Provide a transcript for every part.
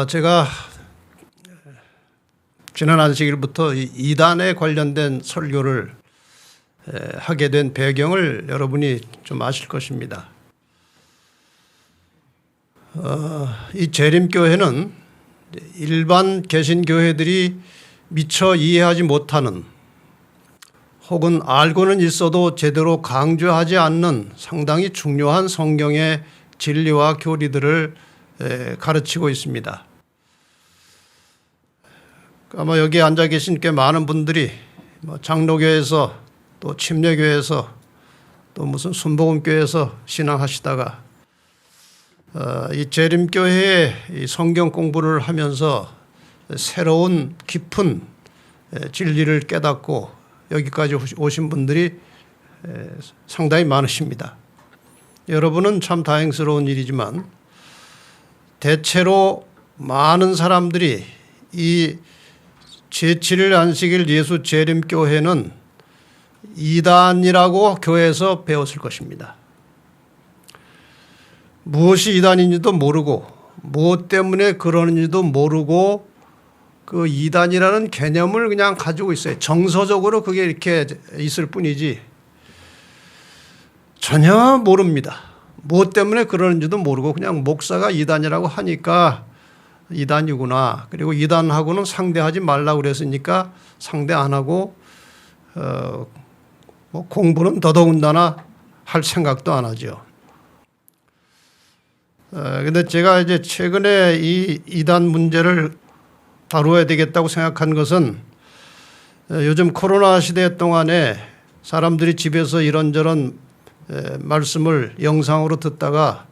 제가 지난 안식일부터 이단에 관련된 설교를 하게 된 배경을 여러분이 좀 아실 것입니다. 이 재림교회는 일반 개신교회들이 미처 이해하지 못하는 혹은 알고는 있어도 제대로 강조하지 않는 상당히 중요한 성경의 진리와 교리들을 가르치고 있습니다. 아마 여기 앉아 계신 꽤 많은 분들이 장로교에서 또 침례교에서 또 무슨 순복음교에서 신앙하시다가 이 재림교회의 이 성경 공부를 하면서 새로운 깊은 진리를 깨닫고 여기까지 오신 분들이 상당히 많으십니다. 여러분은 참 다행스러운 일이지만 대체로 많은 사람들이 이 제7일 안식일 예수 재림교회는 이단이라고 교회에서 배웠을 것입니다. 무엇이 이단인지도 모르고 무엇 때문에 그러는지도 모르고 그 이단이라는 개념을 그냥 가지고 있어요. 정서적으로 그게 이렇게 있을 뿐이지 전혀 모릅니다. 무엇 때문에 그러는지도 모르고 그냥 목사가 이단이라고 하니까 이단이구나. 그리고 이단하고는 상대하지 말라고 그랬으니까 상대 안 하고 뭐 공부는 더더군다나 할 생각도 안 하죠. 근데 제가 이제 최근에 이 이단 문제를 다루어야 되겠다고 생각한 것은 요즘 코로나 시대 동안에 사람들이 집에서 이런저런 말씀을 영상으로 듣다가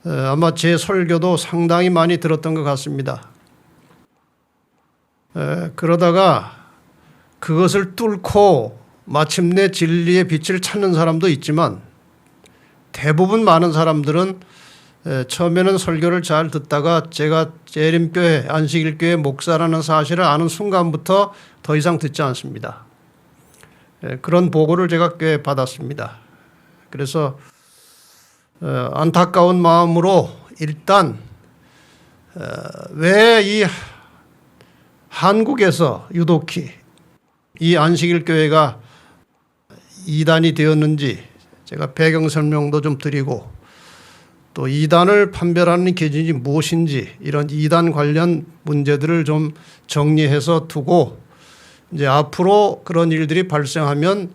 아마 제 설교도 상당히 많이 들었던 것 같습니다. 그러다가 그것을 뚫고 마침내 진리의 빛을 찾는 사람도 있지만 대부분 많은 사람들은 처음에는 설교를 잘 듣다가 제가 재림교회 안식일교회 목사라는 사실을 아는 순간부터 더 이상 듣지 않습니다. 그런 보고를 제가 꽤 받았습니다. 그래서 안타까운 마음으로 일단 왜 이 한국에서 유독히 이 안식일교회가 이단이 되었는지 제가 배경 설명도 좀 드리고 또 이단을 판별하는 기준이 무엇인지 이런 이단 관련 문제들을 좀 정리해서 두고 이제 앞으로 그런 일들이 발생하면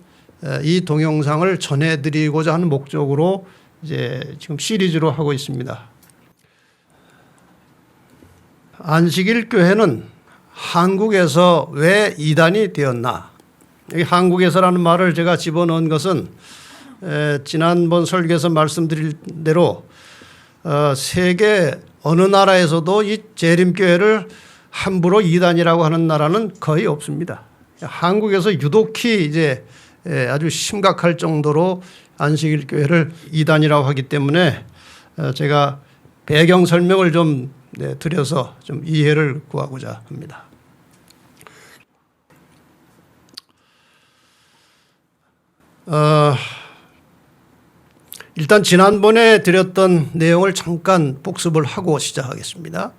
이 동영상을 전해드리고자 하는 목적으로 이제 지금 시리즈로 하고 있습니다. 안식일 교회는 한국에서 왜 이단이 되었나? 여기 한국에서라는 말을 제가 집어넣은 것은 지난번 설교에서 말씀드린 대로 세계 어느 나라에서도 이 재림교회를 함부로 이단이라고 하는 나라는 거의 없습니다. 한국에서 유독히 이제 아주 심각할 정도로 안식일 교회를 이단이라고 하기 때문에 제가 배경 설명을 좀 드려서 좀 이해를 구하고자 합니다. 일단 지난번에 드렸던 내용을 잠깐 복습을 하고 시작하겠습니다.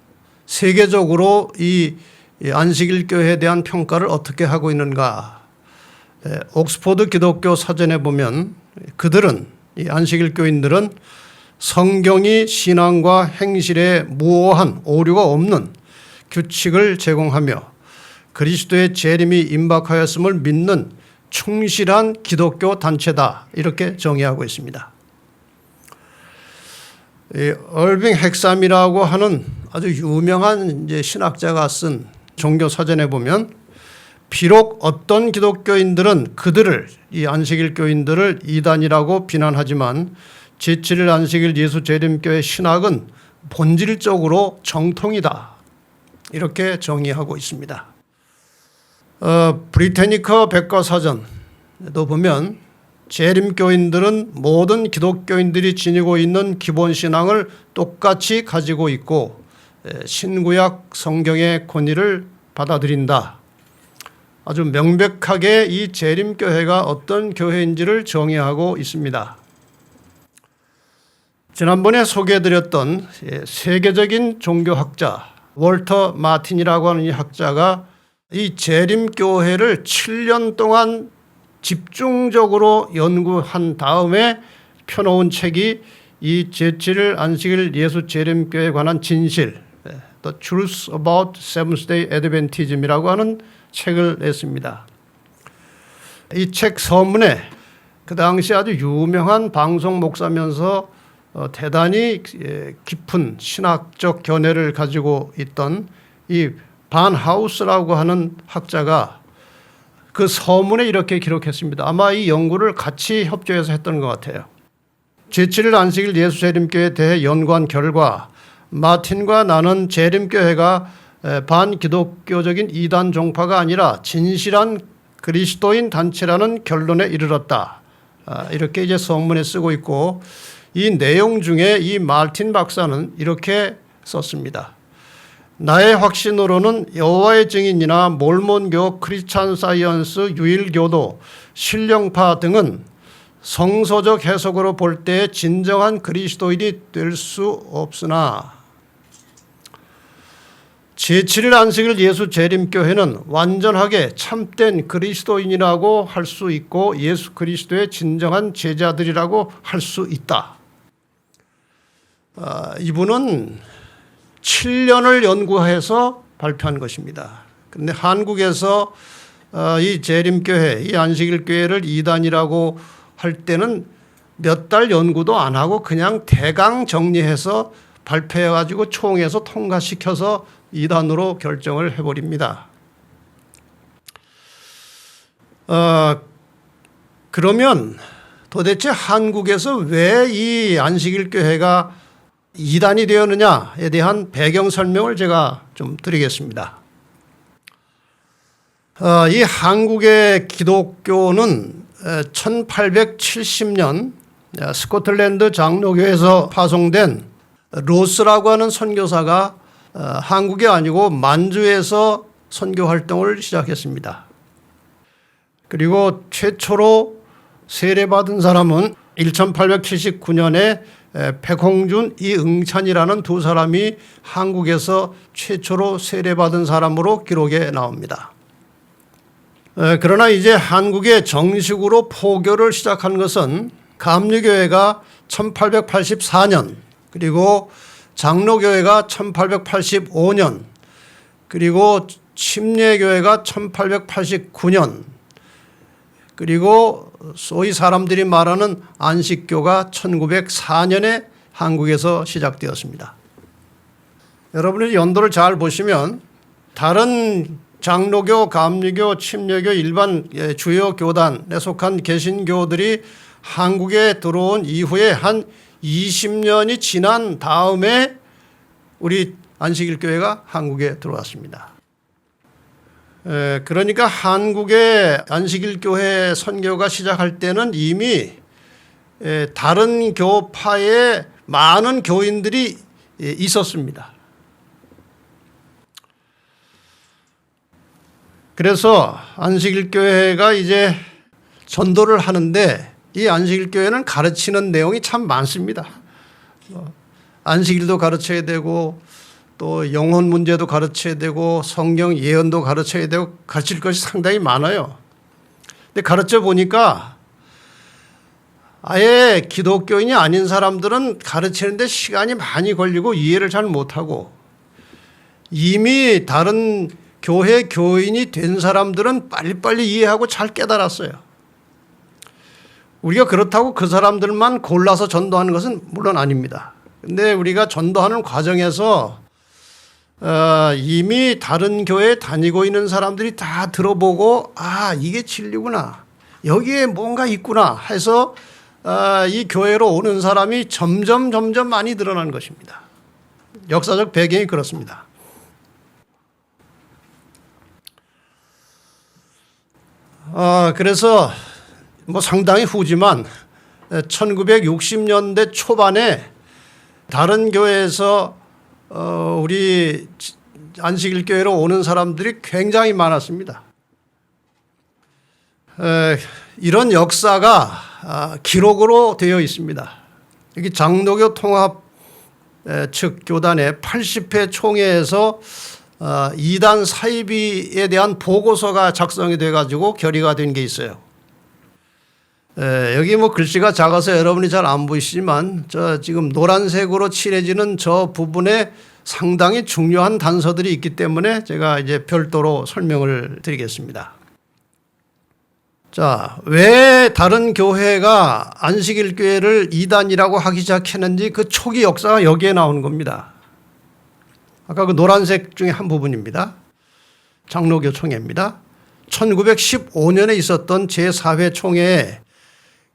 세계적으로 이 안식일 교회에 대한 평가를 어떻게 하고 있는가? 옥스퍼드 기독교 사전에 보면 그들은 이 안식일 교인들은 성경이 신앙과 행실에 무오한 오류가 없는 규칙을 제공하며 그리스도의 재림이 임박하였음을 믿는 충실한 기독교 단체다 이렇게 정의하고 있습니다. 얼빙 핵삼이라고 하는 아주 유명한 이제 신학자가 쓴 종교 사전에 보면 비록 어떤 기독교인들은 그들을 이 안식일 교인들을 이단이라고 비난하지만 제7일 안식일 예수 재림교회 신학은 본질적으로 정통이다 이렇게 정의하고 있습니다. 브리테니커 백과사전도 보면 재림교인들은 모든 기독교인들이 지니고 있는 기본 신앙을 똑같이 가지고 있고 신구약 성경의 권위를 받아들인다. 아주 명백하게 이 재림교회가 어떤 교회인지를 정의하고 있습니다. 지난번에 소개해드렸던 세계적인 종교학자 월터 마틴이라고 하는 이 학자가 이 재림교회를 7년 동안 집중적으로 연구한 다음에 펴놓은 책이 이 제7일 안식일 예수 재림교회에 관한 진실, The Truth About Seventh-day Adventism이라고 하는 책을 냈습니다. 이 책 서문에 그 당시 아주 유명한 방송 목사면서 대단히 깊은 신학적 견해를 가지고 있던 이 반 하우스라고 하는 학자가 그 서문에 이렇게 기록했습니다. 아마 이 연구를 같이 협조해서 했던 것 같아요. 제7일 안식일 예수 재림교회에 대해 연구한 결과 마틴과 나는 재림교회가 반기독교적인 이단 종파가 아니라 진실한 그리스도인 단체라는 결론에 이르렀다. 이렇게 이제 서문에 쓰고 있고 이 내용 중에 이 마틴 박사는 이렇게 썼습니다. 나의 확신으로는 여호와의 증인이나 몰몬교, 크리스찬 사이언스, 유일교도, 신령파 등은 성서적 해석으로 볼 때 진정한 그리스도인이 될 수 없으나 제7일 안식일 예수 재림교회는 완전하게 참된 그리스도인이라고 할 수 있고 예수 그리스도의 진정한 제자들이라고 할 수 있다. 이분은 7년을 연구해서 발표한 것입니다. 그런데 한국에서 이 재림교회, 이 안식일교회를 이단이라고 할 때는 몇 달 연구도 안 하고 그냥 대강 정리해서 발표해가지고 총회에서 통과시켜서 이단으로 결정을 해버립니다. 그러면 도대체 한국에서 왜 이 안식일교회가 이단이 되었느냐에 대한 배경 설명을 제가 좀 드리겠습니다. 이 한국의 기독교는 1870년 스코틀랜드 장로교에서 파송된 로스라고 하는 선교사가 한국이 아니고 만주에서 선교 활동을 시작했습니다. 그리고 최초로 세례받은 사람은 1879년에 백홍준, 이응찬이라는 두 사람이 한국에서 최초로 세례받은 사람으로 기록에 나옵니다. 그러나 이제 한국에 정식으로 포교를 시작한 것은 감리교회가 1884년, 그리고 장로교회가 1885년, 그리고 침례교회가 1889년, 그리고 소위 사람들이 말하는 안식교가 1904년에 한국에서 시작되었습니다. 여러분이 연도를 잘 보시면 다른 장로교, 감리교, 침례교, 일반 주요 교단에 속한 개신교들이 한국에 들어온 이후에 한 20년이 지난 다음에 우리 안식일교회가 한국에 들어왔습니다. 그러니까 한국의 안식일교회 선교가 시작할 때는 이미 다른 교파에 많은 교인들이 있었습니다. 그래서 안식일교회가 이제 전도를 하는데 이 안식일교회는 가르치는 내용이 참 많습니다. 안식일도 가르쳐야 되고 또 영혼 문제도 가르쳐야 되고 성경 예언도 가르쳐야 되고 가르칠 것이 상당히 많아요. 근데 가르쳐 보니까 아예 기독교인이 아닌 사람들은 가르치는데 시간이 많이 걸리고 이해를 잘 못하고 이미 다른 교회 교인이 된 사람들은 빨리빨리 이해하고 잘 깨달았어요. 우리가 그렇다고 그 사람들만 골라서 전도하는 것은 물론 아닙니다. 근데 우리가 전도하는 과정에서 이미 다른 교회에 다니고 있는 사람들이 다 들어보고 이게 진리구나, 여기에 뭔가 있구나 해서 이 교회로 오는 사람이 점점 많이 늘어난 것입니다. 역사적 배경이 그렇습니다. 그래서 상당히 후지만 1960년대 초반에 다른 교회에서 우리 안식일교회로 오는 사람들이 굉장히 많았습니다. 이런 역사가 기록으로 되어 있습니다. 여기 장로교 통합 측 교단의 80회 총회에서 이단 사이비에 대한 보고서가 작성이 돼 가지고 결의가 된 게 있어요. 여기 뭐 글씨가 작아서 여러분이 잘 안 보이시지만 저 지금 노란색으로 칠해지는 저 부분에 상당히 중요한 단서들이 있기 때문에 제가 이제 별도로 설명을 드리겠습니다. 자, 왜 다른 교회가 안식일 교회를 이단이라고 하기 시작했는지 그 초기 역사가 여기에 나오는 겁니다. 아까 그 노란색 중에 한 부분입니다. 장로교 총회입니다. 1915년에 있었던 제4회 총회에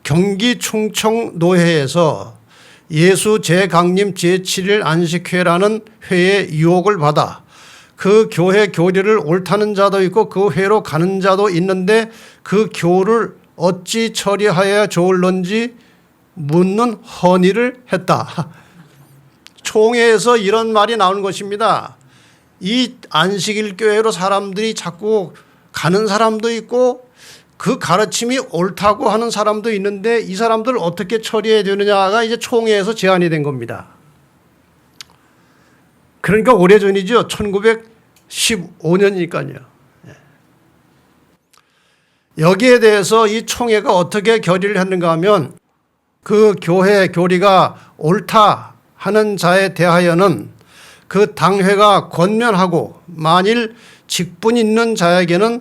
경기 충청 노회에서 예수 재강림 제7일 안식회라는 회의 유혹을 받아 그 교회 교리를 옳다는 자도 있고 그 회로 가는 자도 있는데 그 교를 어찌 처리하여야 좋을런지 묻는 헌의를 했다. 총회에서 이런 말이 나오는 것입니다. 이 안식일 교회로 사람들이 자꾸 가는 사람도 있고 그 가르침이 옳다고 하는 사람도 있는데 이 사람들을 어떻게 처리해야 되느냐가 이제 총회에서 제안이 된 겁니다. 그러니까 오래전이죠. 1915년이니까요. 여기에 대해서 이 총회가 어떻게 결의를 했는가 하면 그 교회 교리가 옳다 하는 자에 대하여는 그 당회가 권면하고 만일 직분 있는 자에게는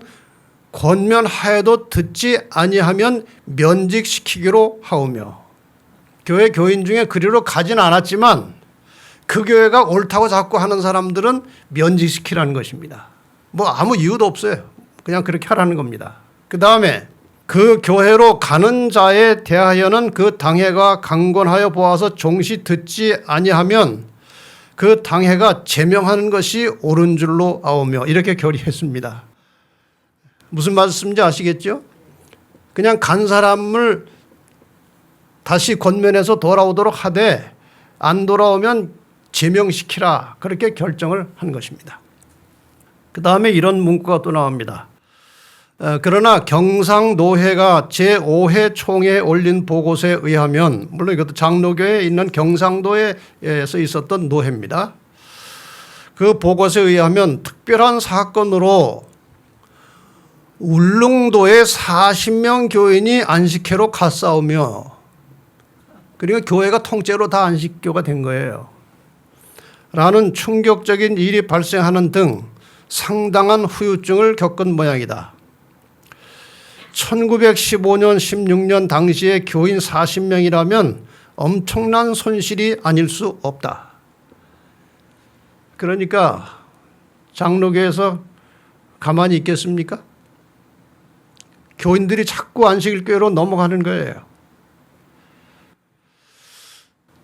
권면하여도 듣지 아니하면 면직시키기로 하오며 교회 교인 중에 그리로 가진 않았지만 그 교회가 옳다고 자꾸 하는 사람들은 면직시키라는 것입니다. 뭐 아무 이유도 없어요. 그냥 그렇게 하라는 겁니다. 그 다음에 그 교회로 가는 자에 대하여는 그 당회가 강권하여 보아서 종시 듣지 아니하면 그 당회가 제명하는 것이 옳은 줄로 아오며 이렇게 결의했습니다. 무슨 말씀인지 아시겠죠? 그냥 간 사람을 다시 권면해서 돌아오도록 하되 안 돌아오면 제명시키라 그렇게 결정을 한 것입니다. 그 다음에 이런 문구가 또 나옵니다. 그러나 경상노회가 제5회 총회에 올린 보고서에 의하면 물론 이것도 장로교에 있는 경상도에서 있었던 노회입니다. 그 보고서에 의하면 특별한 사건으로 울릉도에 40명 교인이 안식회로 갔사오며 그러니까 교회가 통째로 다 안식교가 된 거예요. 라는 충격적인 일이 발생하는 등 상당한 후유증을 겪은 모양이다. 1915년 16년 당시에 교인 40명이라면 엄청난 손실이 아닐 수 없다. 그러니까 장로교에서 가만히 있겠습니까? 교인들이 자꾸 안식일교회로 넘어가는 거예요.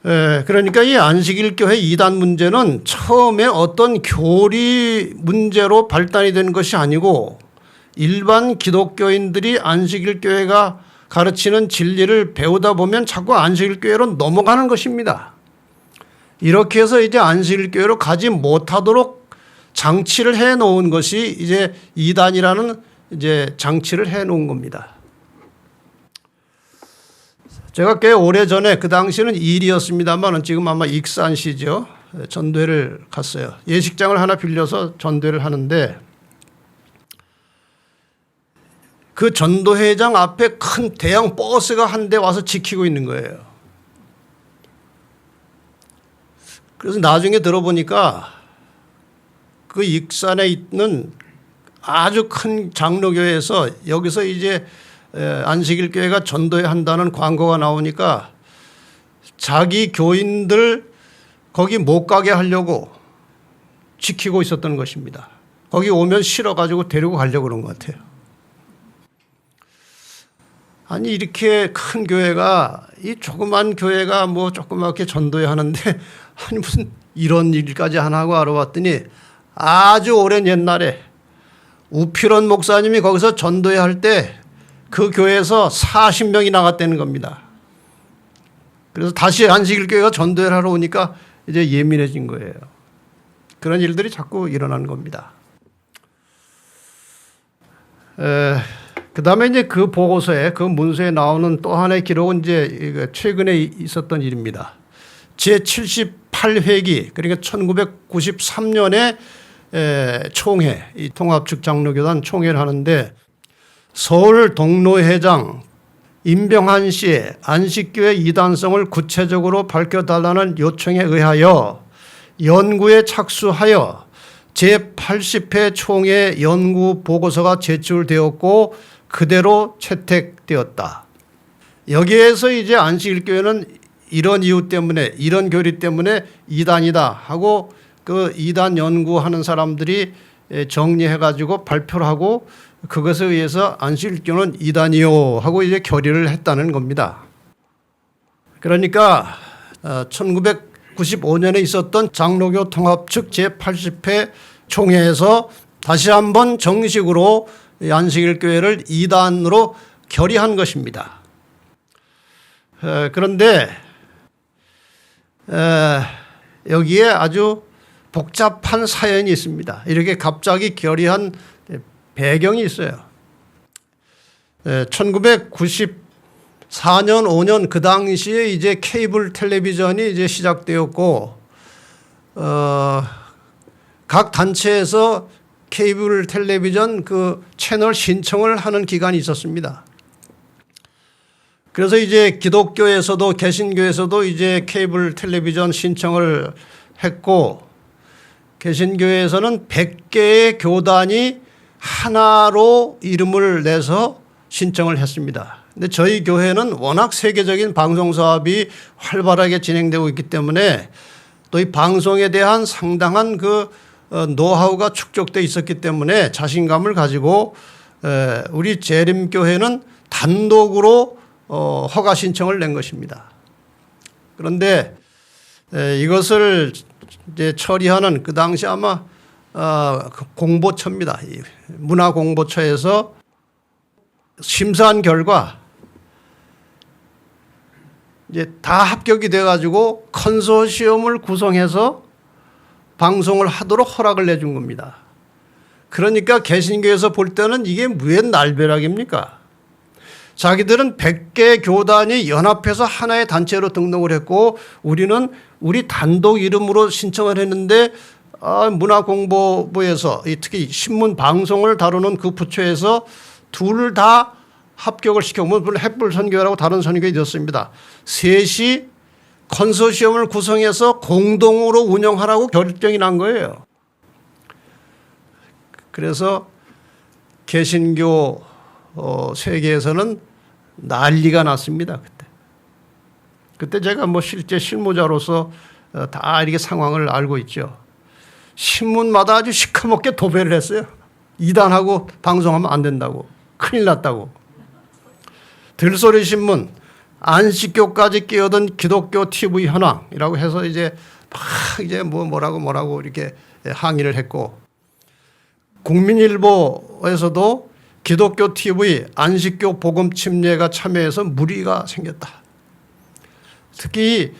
그러니까 이 안식일교회 이단 문제는 처음에 어떤 교리 문제로 발단이 된 것이 아니고 일반 기독교인들이 안식일교회가 가르치는 진리를 배우다 보면 자꾸 안식일교회로 넘어가는 것입니다. 이렇게 해서 이제 안식일교회로 가지 못하도록 장치를 해 놓은 것이 이제 이단이라는 이제 장치를 해 놓은 겁니다. 제가 꽤 오래 전에 그 당시는 일이었습니다만 지금 아마 익산시죠. 전도회를 갔어요. 예식장을 하나 빌려서 전도회를 하는데 그 전도회장 앞에 큰 대형 버스가 한 대 와서 지키고 있는 거예요. 그래서 나중에 들어보니까 그 익산에 있는 아주 큰 장로교회에서 여기서 이제 안식일 교회가 전도회 한다는 광고가 나오니까 자기 교인들 거기 못 가게 하려고 지키고 있었던 것입니다. 거기 오면 싫어가지고 데리고 가려고 그런 것 같아요. 아니 이렇게 큰 교회가 이 조그만 교회가 뭐 조그맣게 전도회 하는데 아니 무슨 이런 일까지 하나 하고 알아봤더니 아주 오랜 옛날에 우필원 목사님이 거기서 전도회 할 때 그 교회에서 40명이 나갔다는 겁니다. 그래서 다시 안식일 교회가 전도회를 하러 오니까 이제 예민해진 거예요. 그런 일들이 자꾸 일어나는 겁니다. 그다음에 이제 그 보고서에 그 문서에 나오는 또 하나의 기록은 이제 최근에 있었던 일입니다. 제 78회기 그러니까 1993년에 총회, 이 통합측 장로교단 총회를 하는데 서울 동로회장 임병환 씨의 안식교의 이단성을 구체적으로 밝혀달라는 요청에 의하여 연구에 착수하여 제80회 총회 연구 보고서가 제출되었고 그대로 채택되었다. 여기에서 이제 안식일교회는 이런 이유 때문에 이런 교리 때문에 이단이다 하고 그 이단 연구하는 사람들이 정리해가지고 발표를 하고 그것에 의해서 안식일교는 이단이요 하고 이제 결의를 했다는 겁니다. 그러니까 1995년에 있었던 장로교 통합측 제80회 총회에서 다시 한번 정식으로 안식일교회를 이단으로 결의한 것입니다. 그런데 여기에 아주 복잡한 사연이 있습니다. 이렇게 갑자기 결의한 배경이 있어요. 1994년, 5년 그 당시에 이제 케이블 텔레비전이 이제 시작되었고, 각 단체에서 케이블 텔레비전 그 채널 신청을 하는 기간이 있었습니다. 그래서 이제 기독교에서도 개신교에서도 이제 케이블 텔레비전 신청을 했고, 개신교에서는 100개의 교단이 하나로 이름을 내서 신청을 했습니다. 근데 저희 교회는 워낙 세계적인 방송 사업이 활발하게 진행되고 있기 때문에 또 이 방송에 대한 상당한 그 노하우가 축적돼 있었기 때문에 자신감을 가지고 우리 재림교회는 단독으로 허가 신청을 낸 것입니다. 그런데 이것을 이제 처리하는 그 당시 아마 공보처입니다. 문화공보처에서 심사한 결과 이제 다 합격이 돼가지고 컨소시엄을 구성해서 방송을 하도록 허락을 내준 겁니다. 그러니까 개신교에서 볼 때는 이게 웬 날벼락입니까? 자기들은 100개 교단이 연합해서 하나의 단체로 등록을 했고 우리는 우리 단독 이름으로 신청을 했는데 문화공보부에서 특히 신문 방송을 다루는 그 부처에서 둘을 다 합격을 시켰고 물론 햇불 선교회라고 다른 선교회 있었습니다. 셋이 컨소시엄을 구성해서 공동으로 운영하라고 결정이 난 거예요. 그래서 개신교 세계에서는 난리가 났습니다. 그때 제가 뭐 실제 실무자로서 다 이렇게 상황을 알고 있죠. 신문마다 아주 시커멓게 도배를 했어요. 이단하고 방송하면 안 된다고. 큰일 났다고. 들소리 신문, 안식교까지 끼어든 기독교 TV 현황이라고 해서 이제 막 이제 뭐라고 이렇게 항의를 했고, 국민일보에서도 기독교 TV 안식교 복음 침례가 참여해서 물의가 생겼다. 특히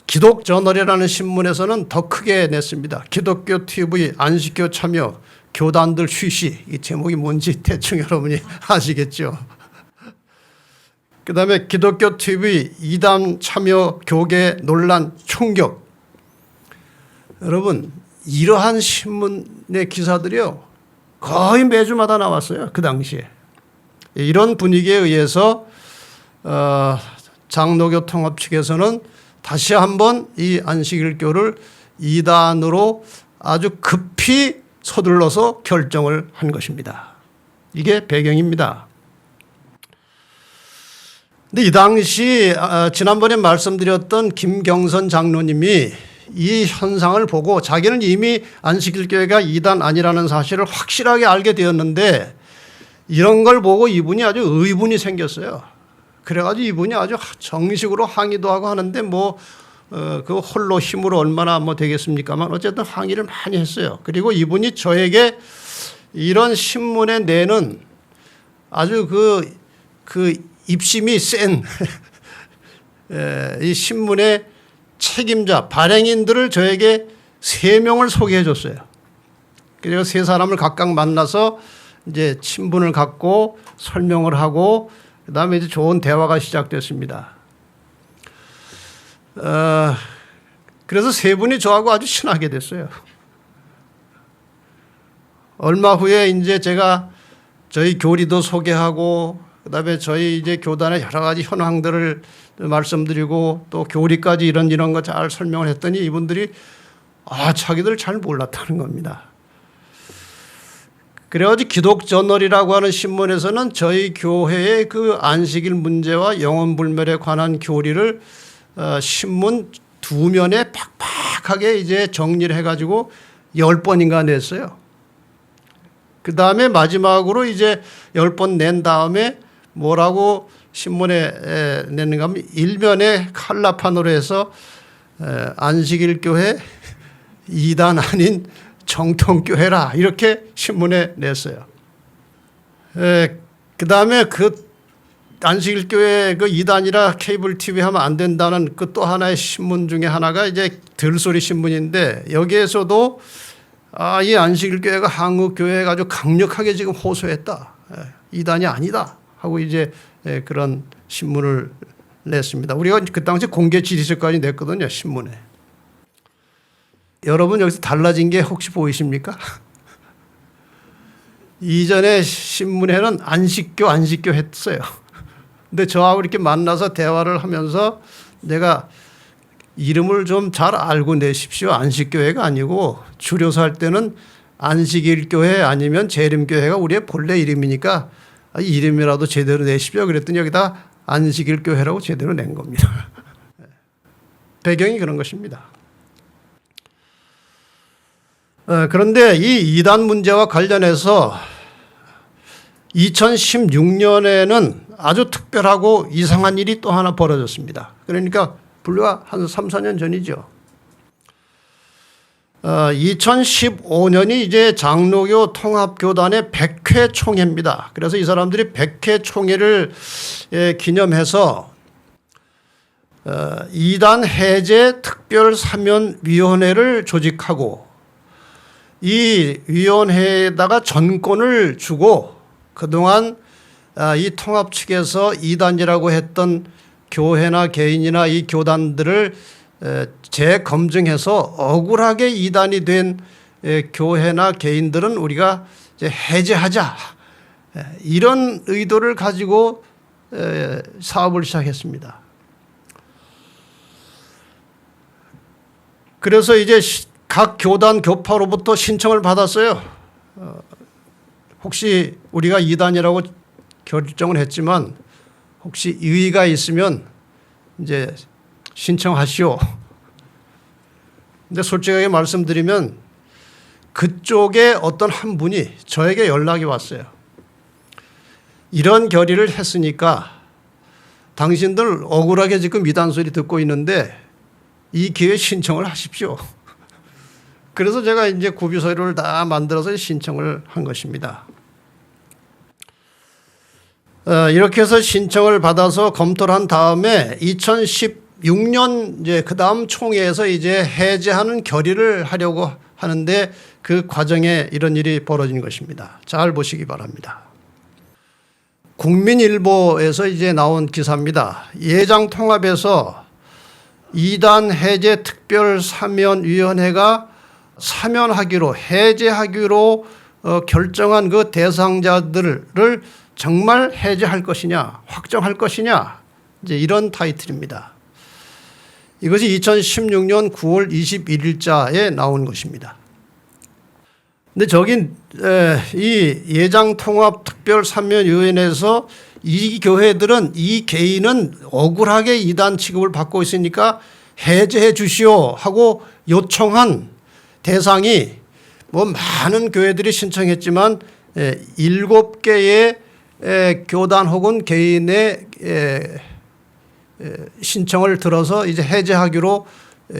기독저널이라는 신문에서는 더 크게 냈습니다. 기독교 TV 안식교 참여 교단들 쉬쉬. 이 제목이 뭔지 대충 여러분이 아시겠죠. 그다음에 기독교 TV 이단 참여 교계 논란 충격. 여러분 이러한 신문의 기사들이요 거의 매주마다 나왔어요. 그 당시에. 이런 분위기에 의해서 장로교 통합 측에서는 다시 한번 이 안식일교를 이단으로 아주 급히 서둘러서 결정을 한 것입니다. 이게 배경입니다. 근데 이 당시 지난번에 말씀드렸던 김경선 장로님이 이 현상을 보고 자기는 이미 안식일교회가 이단 아니라는 사실을 확실하게 알게 되었는데 이런 걸 보고 이분이 아주 의문이 생겼어요. 그래가지고 이분이 아주 정식으로 항의도 하고 하는데 그 홀로 힘으로 얼마나 되겠습니까만 어쨌든 항의를 많이 했어요. 그리고 이분이 저에게 이런 신문에 내는 아주 그 입심이 센 이 신문의 책임자, 발행인들을 저에게 3명을 소개해 줬어요. 그리고 3사람을 각각 만나서 이제 친분을 갖고 설명을 하고 그다음에 이제 좋은 대화가 시작됐습니다. 그래서 세 분이 저하고 아주 친하게 됐어요. 얼마 후에 이제 제가 저희 교리도 소개하고 그다음에 저희 이제 교단의 여러 가지 현황들을 말씀드리고 또 교리까지 이런 거 잘 설명을 했더니 이분들이 자기들 잘 몰랐다는 겁니다. 그래가지고 기독저널이라고 하는 신문에서는 저희 교회의 그 안식일 문제와 영혼불멸에 관한 교리를 신문 2면에 팍팍하게 이제 정리를 해가지고 10번인가 냈어요. 그 다음에 마지막으로 이제 10번 낸 다음에 뭐라고 신문에 냈는가 하면 1면에 칼라판으로 해서 안식일 교회 2단 아닌 정통교회라 이렇게 신문에 냈어요. 그 다음에 그 안식일 교회 그 2단이라 케이블 TV 하면 안 된다는 그 또 하나의 신문 중에 하나가 이제 들소리 신문인데 여기에서도 이 안식일 교회가 한국 교회가 아주 강력하게 지금 호소했다. 2단이 아니다 하고 이제 그런 신문을 냈습니다. 우리가 그 당시 공개 질의서까지 냈거든요, 신문에. 여러분 여기서 달라진 게 혹시 보이십니까? 이전에 신문에는 안식교 했어요. 근데 저하고 이렇게 만나서 대화를 하면서 내가 이름을 좀 잘 알고 내십시오. 안식교회가 아니고 줄여서 할 때는 안식일교회 아니면 재림교회가 우리의 본래 이름이니까 이름이라도 제대로 내십시오. 그랬더니 여기다 안식일교회라고 제대로 낸 겁니다. 배경이 그런 것입니다. 그런데 이 이단 문제와 관련해서 2016년에는 아주 특별하고 이상한 일이 또 하나 벌어졌습니다. 그러니까 불과 한 3, 4년 전이죠. 2015년이 이제 장로교 통합교단의 100회 총회입니다. 그래서 이 사람들이 100회 총회를 기념해서 이단 해제 특별사면위원회를 조직하고 이 위원회에다가 전권을 주고 그동안 이 통합 측에서 이단이라고 했던 교회나 개인이나 이 교단들을 재검증해서 억울하게 이단이 된 교회나 개인들은 우리가 이제 해제하자 이런 의도를 가지고 사업을 시작했습니다. 그래서 이제 각 교단 교파로부터 신청을 받았어요. 혹시 우리가 이단이라고 결정을 했지만 혹시 이의가 있으면 이제 신청하시오. 근데 솔직하게 말씀드리면 그쪽에 어떤 한 분이 저에게 연락이 왔어요. 이런 결의를 했으니까 당신들 억울하게 지금 이단 소리 듣고 있는데 이 기회에 신청을 하십시오. 그래서 제가 이제 구비서류를 다 만들어서 신청을 한 것입니다. 이렇게 해서 신청을 받아서 검토를 한 다음에 2016년 이제 그 다음 총회에서 이제 해제하는 결의를 하려고 하는데 그 과정에 이런 일이 벌어진 것입니다. 잘 보시기 바랍니다. 국민일보에서 이제 나온 기사입니다. 예장 통합에서 이단 해제 특별사면위원회가 사면하기로 해제하기로 결정한 그 대상자들을 정말 해제할 것이냐 확정할 것이냐 이제 이런 타이틀입니다. 이것이 2016년 9월 21일자에 나온 것입니다. 근데 저기 이 예장통합특별사면위원회에서 이 교회들은 이 개인은 억울하게 이단 취급을 받고 있으니까 해제해 주시오 하고 요청한 대상이 뭐 많은 교회들이 신청했지만 7개의 교단 혹은 개인의 신청을 들어서 이제 해제하기로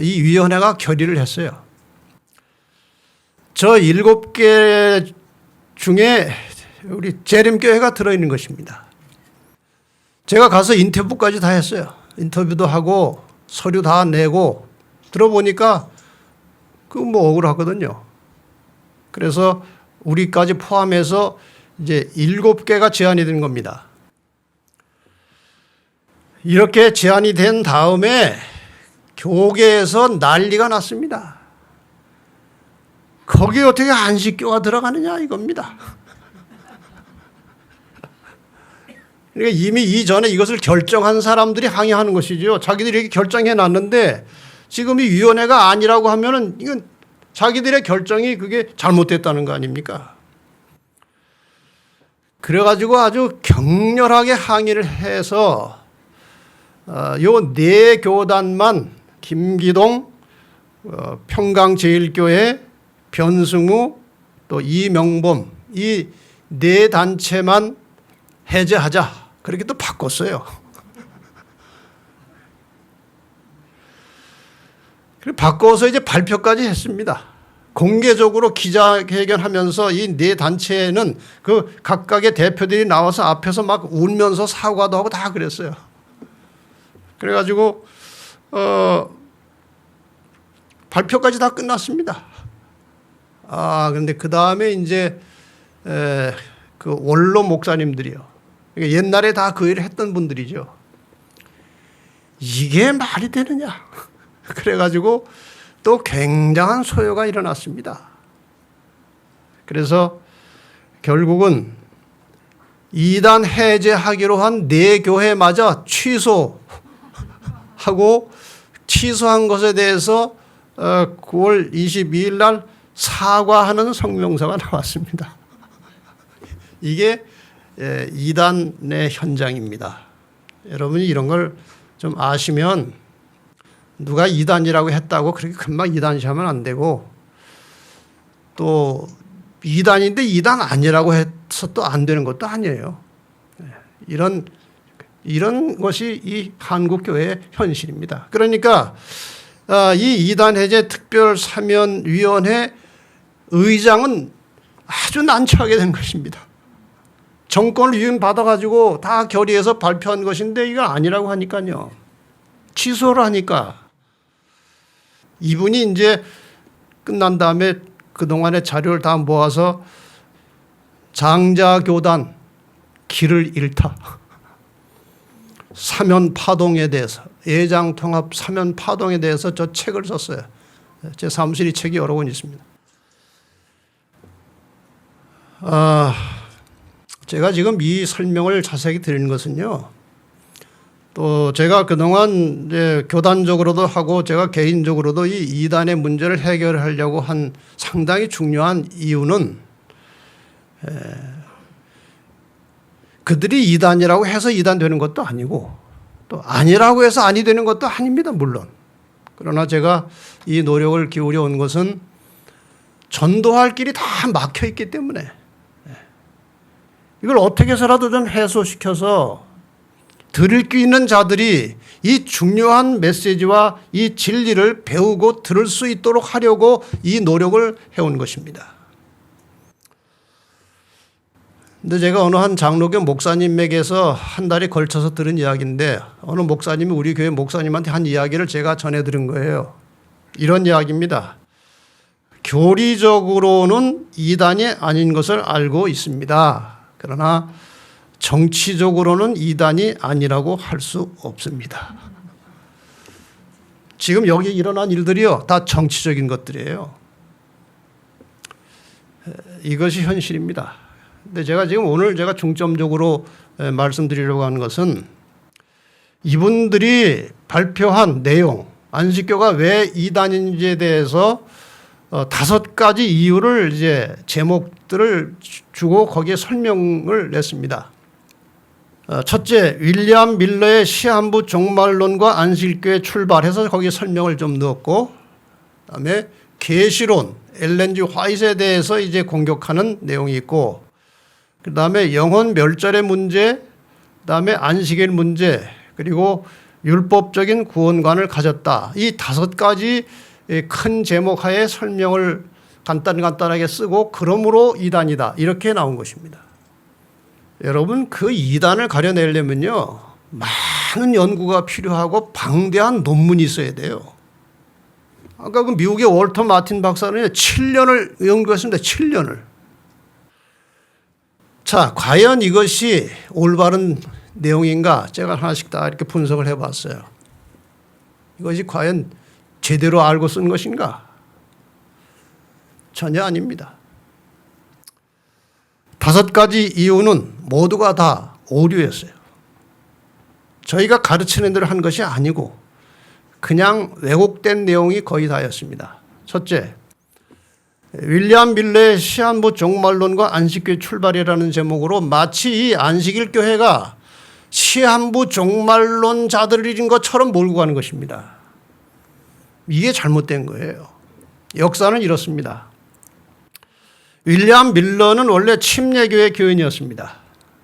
이 위원회가 결의를 했어요. 저 7개 중에 우리 재림교회가 들어있는 것입니다. 제가 가서 인터뷰까지 다 했어요. 인터뷰도 하고 서류 다 내고 들어보니까 그 뭐 억울하거든요. 그래서 우리까지 포함해서 이제 7개가 제안이 된 겁니다. 이렇게 제안이 된 다음에 교계에서 난리가 났습니다. 거기에 어떻게 안식교가 들어가느냐 이겁니다. 그러니까 이미 이전에 이것을 결정한 사람들이 항의하는 것이죠. 자기들이 이렇게 결정해 놨는데 지금 이 위원회가 아니라고 하면은 이건 자기들의 결정이 그게 잘못됐다는 거 아닙니까? 그래가지고 아주 격렬하게 항의를 해서 요 4교단만 김기동, 평강제일교회, 변승우, 또 이명범 이 4단체만 해제하자. 그렇게 또 바꿨어요. 그리고 바꿔서 이제 발표까지 했습니다. 공개적으로 기자회견하면서 이 4단체는 그 각각의 대표들이 나와서 앞에서 막 울면서 사과도 하고 다 그랬어요. 그래가지고 발표까지 다 끝났습니다. 그런데 그 다음에 이제 그 원로 목사님들이요. 그러니까 옛날에 다 그 일을 했던 분들이죠. 이게 말이 되느냐. 그래가지고 또 굉장한 소요가 일어났습니다. 그래서 결국은 이단 해제하기로 한 4교회마저 취소한 것에 대해서 9월 22일 날 사과하는 성명서가 나왔습니다. 이게 이단의 현장입니다. 여러분이 이런 걸 좀 아시면 누가 이단이라고 했다고 그렇게 금방 이단시하면 안 되고 또 이단인데 이단 아니라고 해서 또 안 되는 것도 아니에요. 이런 것이 이 한국교회의 현실입니다. 그러니까 이 이단 해제 특별사면위원회 의장은 아주 난처하게 된 것입니다. 정권을 위임받아가지고 다 결의해서 발표한 것인데 이거 아니라고 하니까요. 취소를 하니까 이분이 이제 끝난 다음에 그동안의 자료를 다 모아서 장자교단 길을 잃다. 사면파동에 대해서 예장통합 사면파동에 대해서 저 책을 썼어요. 제 사무실에 책이 여러 권 있습니다. 제가 지금 이 설명을 자세히 드리는 것은요. 또 제가 그동안 이제 교단적으로도 하고 제가 개인적으로도 이 이단의 문제를 해결하려고 한 상당히 중요한 이유는 그들이 이단이라고 해서 이단 되는 것도 아니고 또 아니라고 해서 아니 되는 것도 아닙니다. 물론. 그러나 제가 이 노력을 기울여 온 것은 전도할 길이 다 막혀 있기 때문에 이걸 어떻게 해서라도 좀 해소시켜서 들을 수 있는 자들이 이 중요한 메시지와 이 진리를 배우고 들을 수 있도록 하려고 이 노력을 해온 것입니다. 근데 제가 어느 한 장로교 목사님에게서 한 달에 걸쳐서 들은 이야기인데 어느 목사님이 우리 교회 목사님한테 한 이야기를 제가 전해 들은 거예요. 이런 이야기입니다. 교리적으로는 이단이 아닌 것을 알고 있습니다. 그러나 정치적으로는 이단이 아니라고 할 수 없습니다. 지금 여기 일어난 일들이요, 다 정치적인 것들이에요. 이것이 현실입니다. 근데 제가 지금 오늘 제가 중점적으로 말씀드리려고 하는 것은 이분들이 발표한 내용, 안식교가 왜 이단인지에 대해서 5가지 이유를 이제 제목들을 주고 거기에 설명을 냈습니다. 첫째, 윌리엄 밀러의 시한부 종말론과 안식교에 출발해서 거기에 설명을 좀 넣었고, 그다음에 계시론, 엘렌 G 화이트에 대해서 이제 공격하는 내용이 있고, 그다음에 영혼 멸절의 문제, 그다음에 안식일 문제, 그리고 율법적인 구원관을 가졌다. 이 5가지 큰 제목 하에 설명을 간단하게 쓰고 그러므로 이단이다. 이렇게 나온 것입니다. 여러분, 그 이단을 가려내려면요, 많은 연구가 필요하고 방대한 논문이 있어야 돼요. 아까 그 미국의 월터 마틴 박사는 7년을 연구했습니다. 7년을. 자, 과연 이것이 올바른 내용인가? 제가 하나씩 다 이렇게 분석을 해봤어요. 이것이 과연 제대로 알고 쓴 것인가? 전혀 아닙니다. 5가지 이유는 모두가 다 오류였어요. 저희가 가르치는 대로 한 것이 아니고 그냥 왜곡된 내용이 거의 다였습니다. 첫째, 윌리엄 밀러의 시한부 종말론과 안식교회 출발이라는 제목으로 마치 이 안식일 교회가 시한부 종말론자들인 것처럼 몰고 가는 것입니다. 이게 잘못된 거예요. 역사는 이렇습니다. 윌리엄 밀러는 원래 침례교회 교인이었습니다.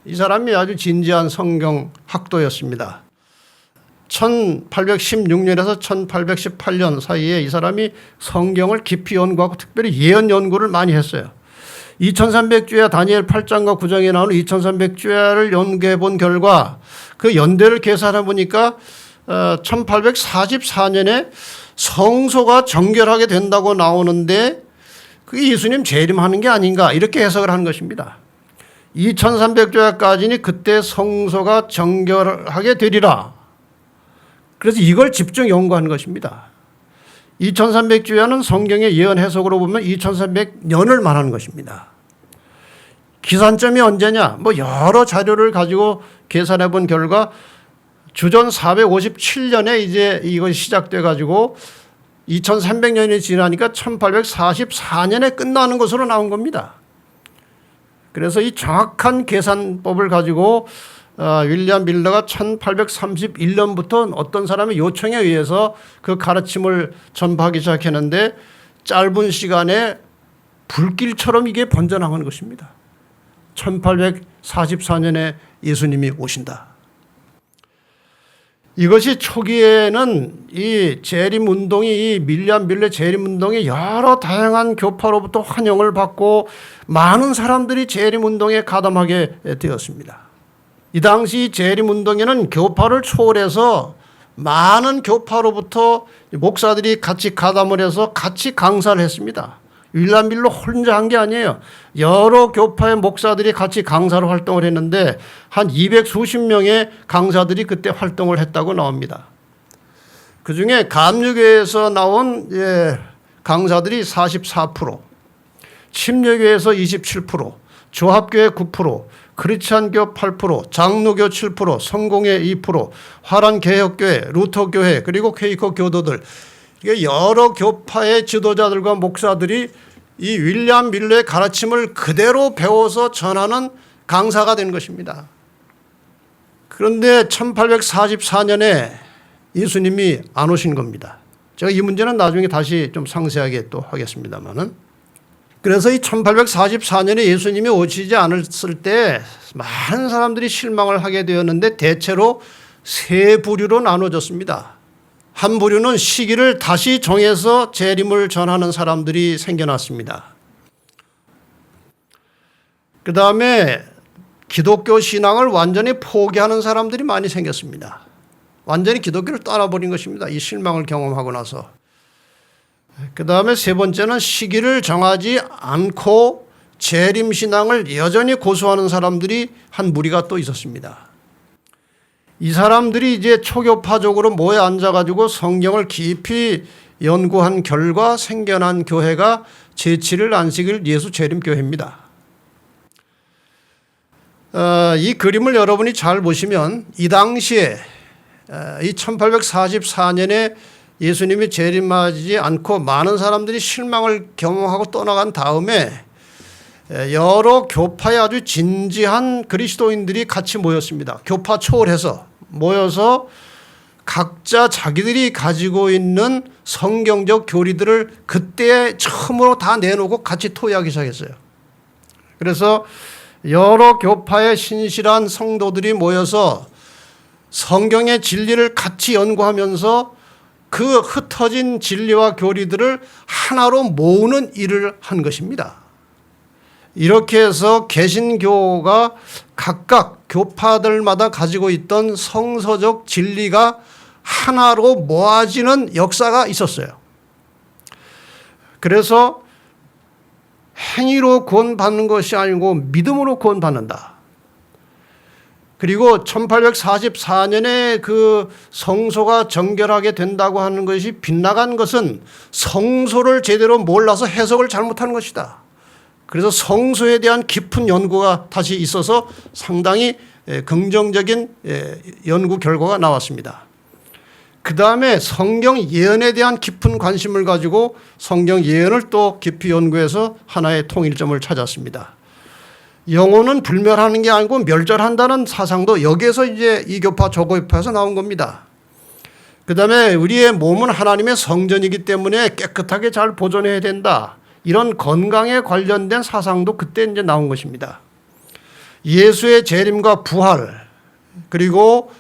이 사람이 아주 진지한 성경 학도였습니다. 1816년에서 1818년 사이에 이 사람이 성경을 깊이 연구하고 특별히 예언 연구를 많이 했어요. 2300주야 다니엘 8장과 9장에 나오는 2300주야를 연구해 본 결과 그 연대를 계산해 보니까 1844년에 성소가 정결하게 된다고 나오는데 그게 예수님 재림하는 게 아닌가 이렇게 해석을 하는 것입니다. 2300주야까지는 그때 성소가 정결하게 되리라. 그래서 이걸 집중 연구하는 것입니다. 2300주야는 성경의 예언 해석으로 보면 2300년을 말하는 것입니다. 기산점이 언제냐? 여러 자료를 가지고 계산해 본 결과 주전 457년에 이제 이것이 시작돼 가지고 2300년이 지나니까 1844년에 끝나는 것으로 나온 겁니다. 그래서 이 정확한 계산법을 가지고 윌리엄 밀러가 1831년부터 어떤 사람의 요청에 의해서 그 가르침을 전파하기 시작했는데 짧은 시간에 불길처럼 이게 번져나가는 것입니다. 1844년에 예수님이 오신다. 이것이 초기에는 이 재림운동이 이 윌리엄 밀러 재림운동이 여러 다양한 교파로부터 환영을 받고 많은 사람들이 재림운동에 가담하게 되었습니다. 이 당시 재림운동에는 교파를 초월해서 많은 교파로부터 목사들이 같이 가담을 해서 같이 강사를 했습니다. 윌리엄 밀러 혼자 한 게 아니에요. 여러 교파의 목사들이 같이 강사로 활동을 했는데 한 200수십 명의 강사들이 그때 활동을 했다고 나옵니다. 그중에 감리교회에서 나온 강사들이 44%, 침례교회에서 27%, 조합교회 9%, 크리스찬교 8%, 장로교 7%, 성공회 2%, 화란개혁교회, 루터교회 그리고 퀘이커 교도들 여러 교파의 지도자들과 목사들이 이 윌리엄 밀러의 가르침을 그대로 배워서 전하는 강사가 된 것입니다. 그런데 1844년에 예수님이 안 오신 겁니다. 제가 이 문제는 나중에 다시 좀 상세하게 또 하겠습니다만은. 그래서 이 1844년에 예수님이 오시지 않았을 때 많은 사람들이 실망을 하게 되었는데 대체로 세 부류로 나눠졌습니다. 한 부류는 시기를 다시 정해서 재림을 전하는 사람들이 생겨났습니다. 그 다음에 기독교 신앙을 완전히 포기하는 사람들이 많이 생겼습니다. 완전히 기독교를 떠나버린 것입니다. 이 실망을 경험하고 나서. 그 다음에 세 번째는 시기를 정하지 않고 재림 신앙을 여전히 고수하는 사람들이 한 무리가 또 있었습니다. 이 사람들이 이제 초교파적으로 모여 앉아가지고 성경을 깊이 연구한 결과 생겨난 교회가 제7일 안식일 예수 재림교회입니다. 이 그림을 여러분이 잘 보시면 이 당시에 이 1844년에 예수님이 재림하지 않고 많은 사람들이 실망을 경험하고 떠나간 다음에 여러 교파의 아주 진지한 그리스도인들이 같이 모였습니다. 교파 초월해서 모여서 각자 자기들이 가지고 있는 성경적 교리들을 그때 처음으로 다 내놓고 같이 토의하기 시작했어요. 그래서 여러 교파의 신실한 성도들이 모여서 성경의 진리를 같이 연구하면서 그 흩어진 진리와 교리들을 하나로 모으는 일을 한 것입니다. 이렇게 해서 개신교가 각각 교파들마다 가지고 있던 성서적 진리가 하나로 모아지는 역사가 있었어요. 그래서 행위로 구원받는 것이 아니고 믿음으로 구원받는다. 그리고 1844년에 그 성소가 정결하게 된다고 하는 것이 빗나간 것은 성소를 제대로 몰라서 해석을 잘못한 것이다. 그래서 성소에 대한 깊은 연구가 다시 있어서 상당히 긍정적인 연구 결과가 나왔습니다. 그 다음에 성경 예언에 대한 깊은 관심을 가지고 성경 예언을 또 깊이 연구해서 하나의 통일점을 찾았습니다. 영혼은 불멸하는 게 아니고 멸절한다는 사상도 여기에서 이제 이 교파 저 교파에서 나온 겁니다. 그 다음에 우리의 몸은 하나님의 성전이기 때문에 깨끗하게 잘 보존해야 된다. 이런 건강에 관련된 사상도 그때 이제 나온 것입니다. 예수의 재림과 부활, 그리고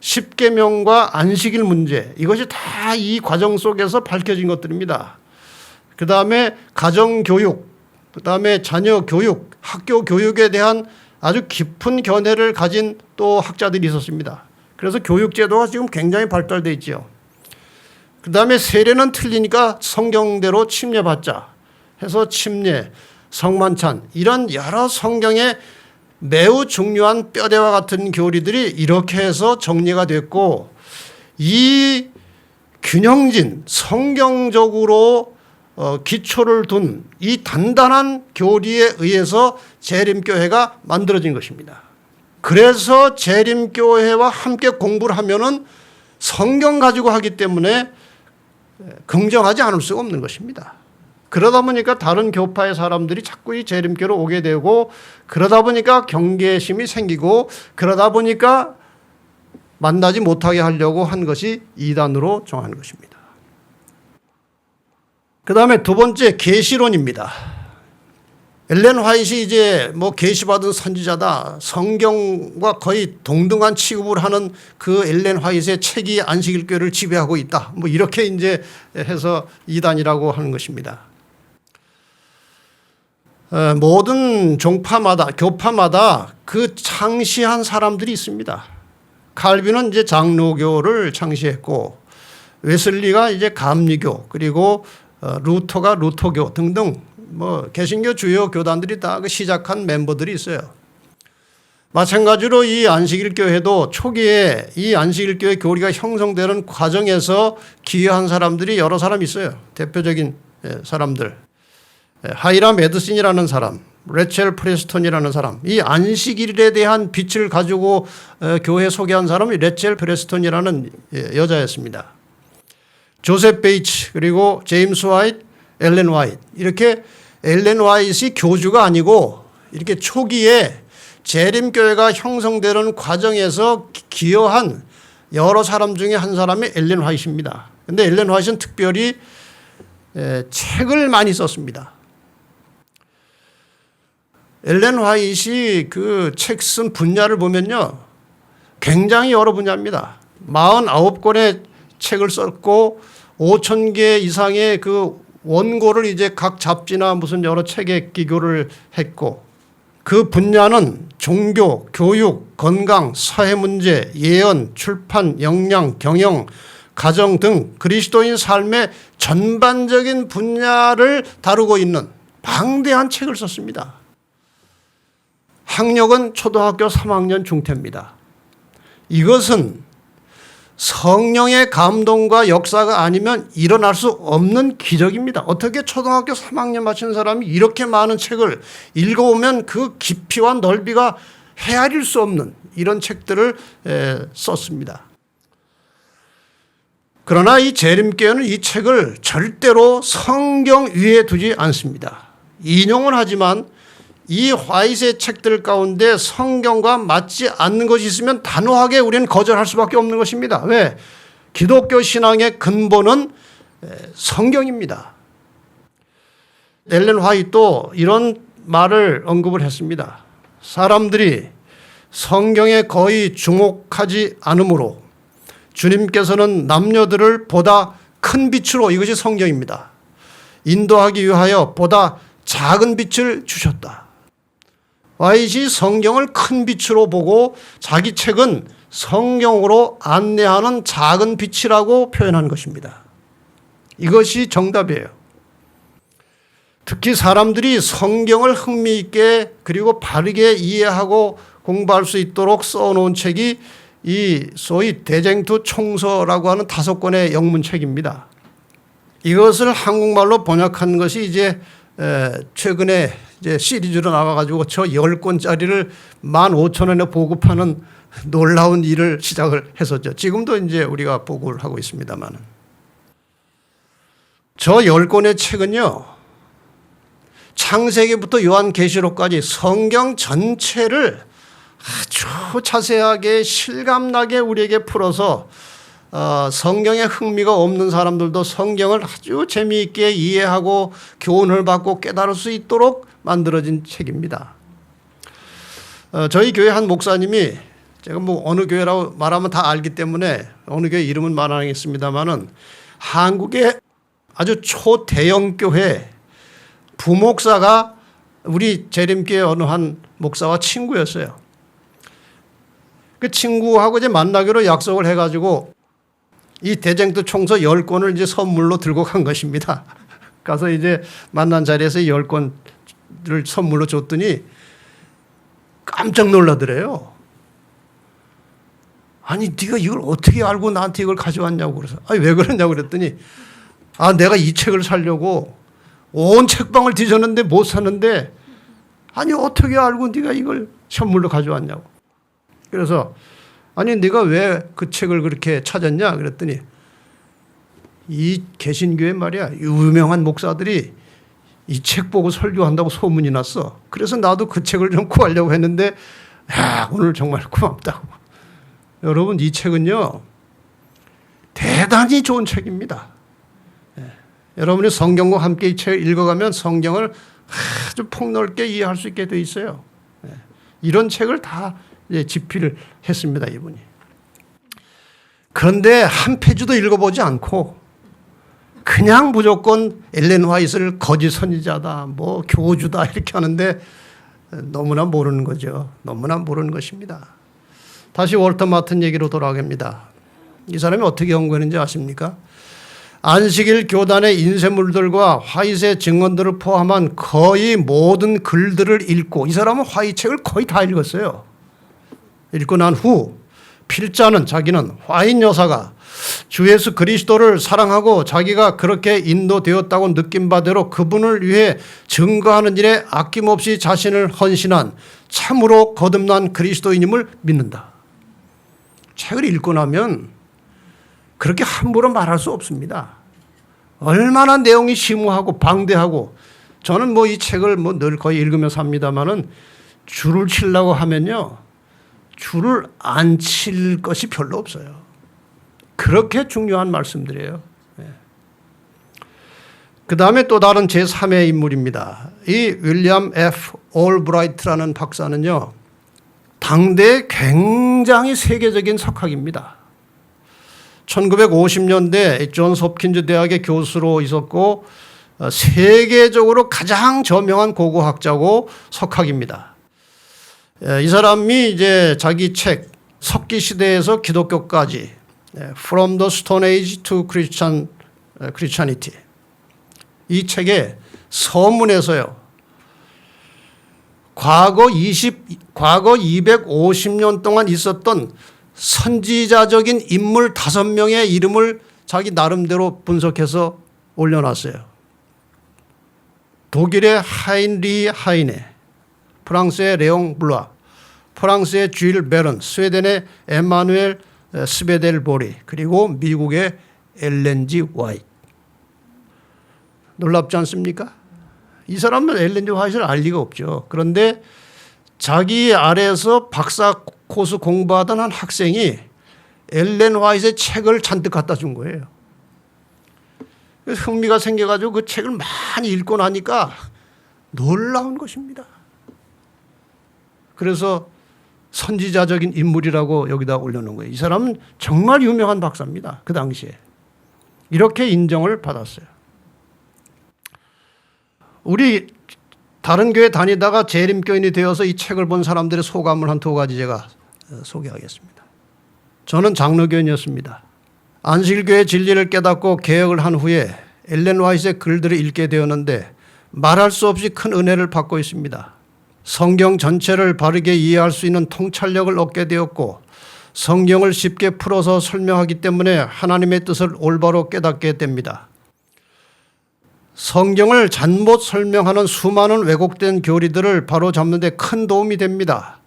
십계명과 안식일 문제, 이것이 다 이 과정 속에서 밝혀진 것들입니다. 그 다음에 가정교육, 그 다음에 자녀 교육, 학교 교육에 대한 아주 깊은 견해를 가진 또 학자들이 있었습니다. 그래서 교육제도가 지금 굉장히 발달되어 있죠. 그 다음에 세례는 틀리니까 성경대로 침례받자 해서 침례, 성만찬, 이런 여러 성경의 매우 중요한 뼈대와 같은 교리들이 이렇게 해서 정리가 됐고, 이 균형진 성경적으로 기초를 둔 이 단단한 교리에 의해서 재림교회가 만들어진 것입니다. 그래서 재림교회와 함께 공부를 하면은 성경 가지고 하기 때문에 긍정하지 않을 수가 없는 것입니다. 그러다 보니까 다른 교파의 사람들이 자꾸 이 재림교로 오게 되고, 그러다 보니까 경계심이 생기고, 그러다 보니까 만나지 못하게 하려고 한 것이 이단으로 정한 것입니다. 그 다음에 두 번째, 계시론입니다. 엘렌 화이트이 이제 뭐 계시받은 선지자다, 성경과 거의 동등한 취급을 하는 그 엘렌 화이트의 책이 안식일교회를 지배하고 있다, 뭐 이렇게 이제 해서 이단이라고 하는 것입니다. 모든 종파마다, 교파마다 그 창시한 사람들이 있습니다. 칼빈은 이제 장로교를 창시했고, 웨슬리가 이제 감리교, 그리고 루터가 루터교 등등 뭐 개신교 주요 교단들이 다 그 시작한 멤버들이 있어요. 마찬가지로 이 안식일교회도 초기에 이 안식일교회 교리가 형성되는 과정에서 기여한 사람들이 여러 사람 있어요. 대표적인 사람들, 하이람 에드슨이라는 사람, 레첼 프레스턴이라는 사람, 이 안식일에 대한 빛을 가지고 교회 소개한 사람이 레첼 프레스턴이라는 여자였습니다. 조셉 베이츠, 그리고 제임스 화이트, 엘렌 화이트, 이렇게 엘렌 화이트이 교주가 아니고 이렇게 초기에 재림교회가 형성되는 과정에서 기여한 여러 사람 중에 한 사람이 엘렌 화이트입니다. 그런데 엘렌 화이트는 특별히 책을 많이 썼습니다. 엘렌 화이트이 그 책 쓴 분야를 보면요, 굉장히 여러 분야입니다. 49권의 책을 썼고 5,000개 이상의 그 원고를 이제 각 잡지나 무슨 여러 책에 기고를 했고, 그 분야는 종교, 교육, 건강, 사회문제, 예언, 출판, 역량, 경영, 가정 등 그리스도인 삶의 전반적인 분야를 다루고 있는 방대한 책을 썼습니다. 학력은 초등학교 3학년 중퇴입니다. 이것은 성령의 감동과 역사가 아니면 일어날 수 없는 기적입니다. 어떻게 초등학교 3학년 마친 사람이 이렇게 많은 책을 읽어보면 그 깊이와 넓이가 헤아릴 수 없는 이런 책들을 썼습니다. 그러나 이 재림교회는 이 책을 절대로 성경 위에 두지 않습니다. 인용은 하지만 이 화이트의 책들 가운데 성경과 맞지 않는 것이 있으면 단호하게 우리는 거절할 수밖에 없는 것입니다. 왜? 기독교 신앙의 근본은 성경입니다. 엘렌 화이트도 이런 말을 언급을 했습니다. 사람들이 성경에 거의 주목하지 않으므로 주님께서는 남녀들을 보다 큰 빛으로, 이것이 성경입니다, 인도하기 위하여 보다 작은 빛을 주셨다. 화이트이 성경을 큰 빛으로 보고 자기 책은 성경으로 안내하는 작은 빛이라고 표현한 것입니다. 이것이 정답이에요. 특히 사람들이 성경을 흥미있게 그리고 바르게 이해하고 공부할 수 있도록 써놓은 책이 이 소위 대쟁투 총서라고 하는 5권의 영문책입니다. 이것을 한국말로 번역한 것이 이제 최근에 이제 시리즈로 나와가지고 저 10권짜리를 15,000원에 보급하는 놀라운 일을 시작을 했었죠. 지금도 이제 우리가 보급을 하고 있습니다만. 저 10권의 책은요, 창세기부터 요한계시록까지 성경 전체를 아주 자세하게 실감나게 우리에게 풀어서 성경에 흥미가 없는 사람들도 성경을 아주 재미있게 이해하고 교훈을 받고 깨달을 수 있도록 만들어진 책입니다. 저희 교회 한 목사님이, 제가 뭐 어느 교회라고 말하면 다 알기 때문에 어느 교회 이름은 말 안 하겠습니다만은, 한국의 아주 초대형 교회 부목사가 우리 재림교회 어느 한 목사와 친구였어요. 그 친구하고 이제 만나기로 약속을 해가지고 이 대쟁투 총서 10권을 이제 선물로 들고 간 것입니다. 가서 이제 만난 자리에서 10권을 선물로 줬더니 깜짝 놀라더래요. 아니, 네가 이걸 어떻게 알고 나한테 이걸 가져왔냐고. 그래서 아니, 왜 그러냐고 그랬더니, 내가 이 책을 사려고 온 책방을 뒤졌는데 못 샀는데, 아니 어떻게 알고 네가 이걸 선물로 가져왔냐고. 그래서 아니 네가 왜 그 책을 그렇게 찾았냐 그랬더니, 이 개신교회 말이야, 유명한 목사들이 이 책 보고 설교한다고 소문이 났어. 그래서 나도 그 책을 좀 구하려고 했는데, 오늘 정말 고맙다고. 여러분, 이 책은요 대단히 좋은 책입니다. 여러분이 성경과 함께 이 책을 읽어가면 성경을 아주 폭넓게 이해할 수 있게 돼 있어요. 이런 책을 다 집필을 했습니다, 이분이. 그런데 한 페이지도 읽어보지 않고 그냥 무조건 엘렌 화이트를 거짓 선지자다, 뭐 교주다 이렇게 하는데 너무나 모르는 거죠. 너무나 모르는 것입니다. 다시 월터 마튼 얘기로 돌아갑니다. 이 사람이 어떻게 연구했는지 아십니까? 안식일 교단의 인쇄물들과 화이트의 증언들을 포함한 거의 모든 글들을 읽고, 이 사람은 화이트 책을 거의 다 읽었어요. 읽고 난 후 필자는, 자기는 화이트 여사가 주 예수 그리스도를 사랑하고 자기가 그렇게 인도되었다고 느낀 바대로 그분을 위해 증거하는 일에 아낌없이 자신을 헌신한 참으로 거듭난 그리스도인임을 믿는다. 책을 읽고 나면 그렇게 함부로 말할 수 없습니다. 얼마나 내용이 심오하고 방대하고, 저는 뭐 이 책을 뭐 늘 거의 읽으면서 합니다만은, 줄을 치려고 하면요 줄을 안 칠 것이 별로 없어요. 그렇게 중요한 말씀들이에요. 그 다음에 또 다른 제3의 인물입니다. 이 윌리엄 F. 올브라이트라는 박사는요, 당대의 굉장히 세계적인 석학입니다. 1950년대 존스 홉킨즈 대학의 교수로 있었고, 세계적으로 가장 저명한 고고학자고 석학입니다. 이 사람이 이제 자기 책 석기 시대에서 기독교까지, From the Stone Age to Christianity, 이 책에 서문에서요, 과거 250년 동안 있었던 선지자적인 인물 5명의 이름을 자기 나름대로 분석해서 올려놨어요. 독일의 하인리 하이네, 프랑스의 레옹 블라, 프랑스의 쥘 베런, 스웨덴의 에마누엘 스베델보리, 그리고 미국의 엘렌 G. 화이트. 놀랍지 않습니까? 이 사람은 엘렌 G. 화이트를 알 리가 없죠. 그런데 자기 아래에서 박사 코스 공부하던 한 학생이 엘렌 화이트의 책을 잔뜩 갖다 준 거예요. 흥미가 생겨가지고 그 책을 많이 읽고 나니까 놀라운 것입니다. 그래서 선지자적인 인물이라고 여기다 올려놓은 거예요. 이 사람은 정말 유명한 박사입니다. 그 당시에. 이렇게 인정을 받았어요. 우리 다른 교회 다니다가 재림교인이 되어서 이 책을 본 사람들의 소감을 한 2가지 제가 소개하겠습니다. 저는 장로교인이었습니다. 안식일교회 진리를 깨닫고 개혁을 한 후에 엘렌 화이트의 글들을 읽게 되었는데, 말할 수 없이 큰 은혜를 받고 있습니다. 성경 전체를 바르게 이해할 수 있는 통찰력을 얻게 되었고 성경을 쉽게 풀어서 설명하기 때문에 하나님의 뜻을 올바로 깨닫게 됩니다. 성경을 잘못 설명하는 수많은 왜곡된 교리들을 바로잡는 데 큰 도움이 됩니다.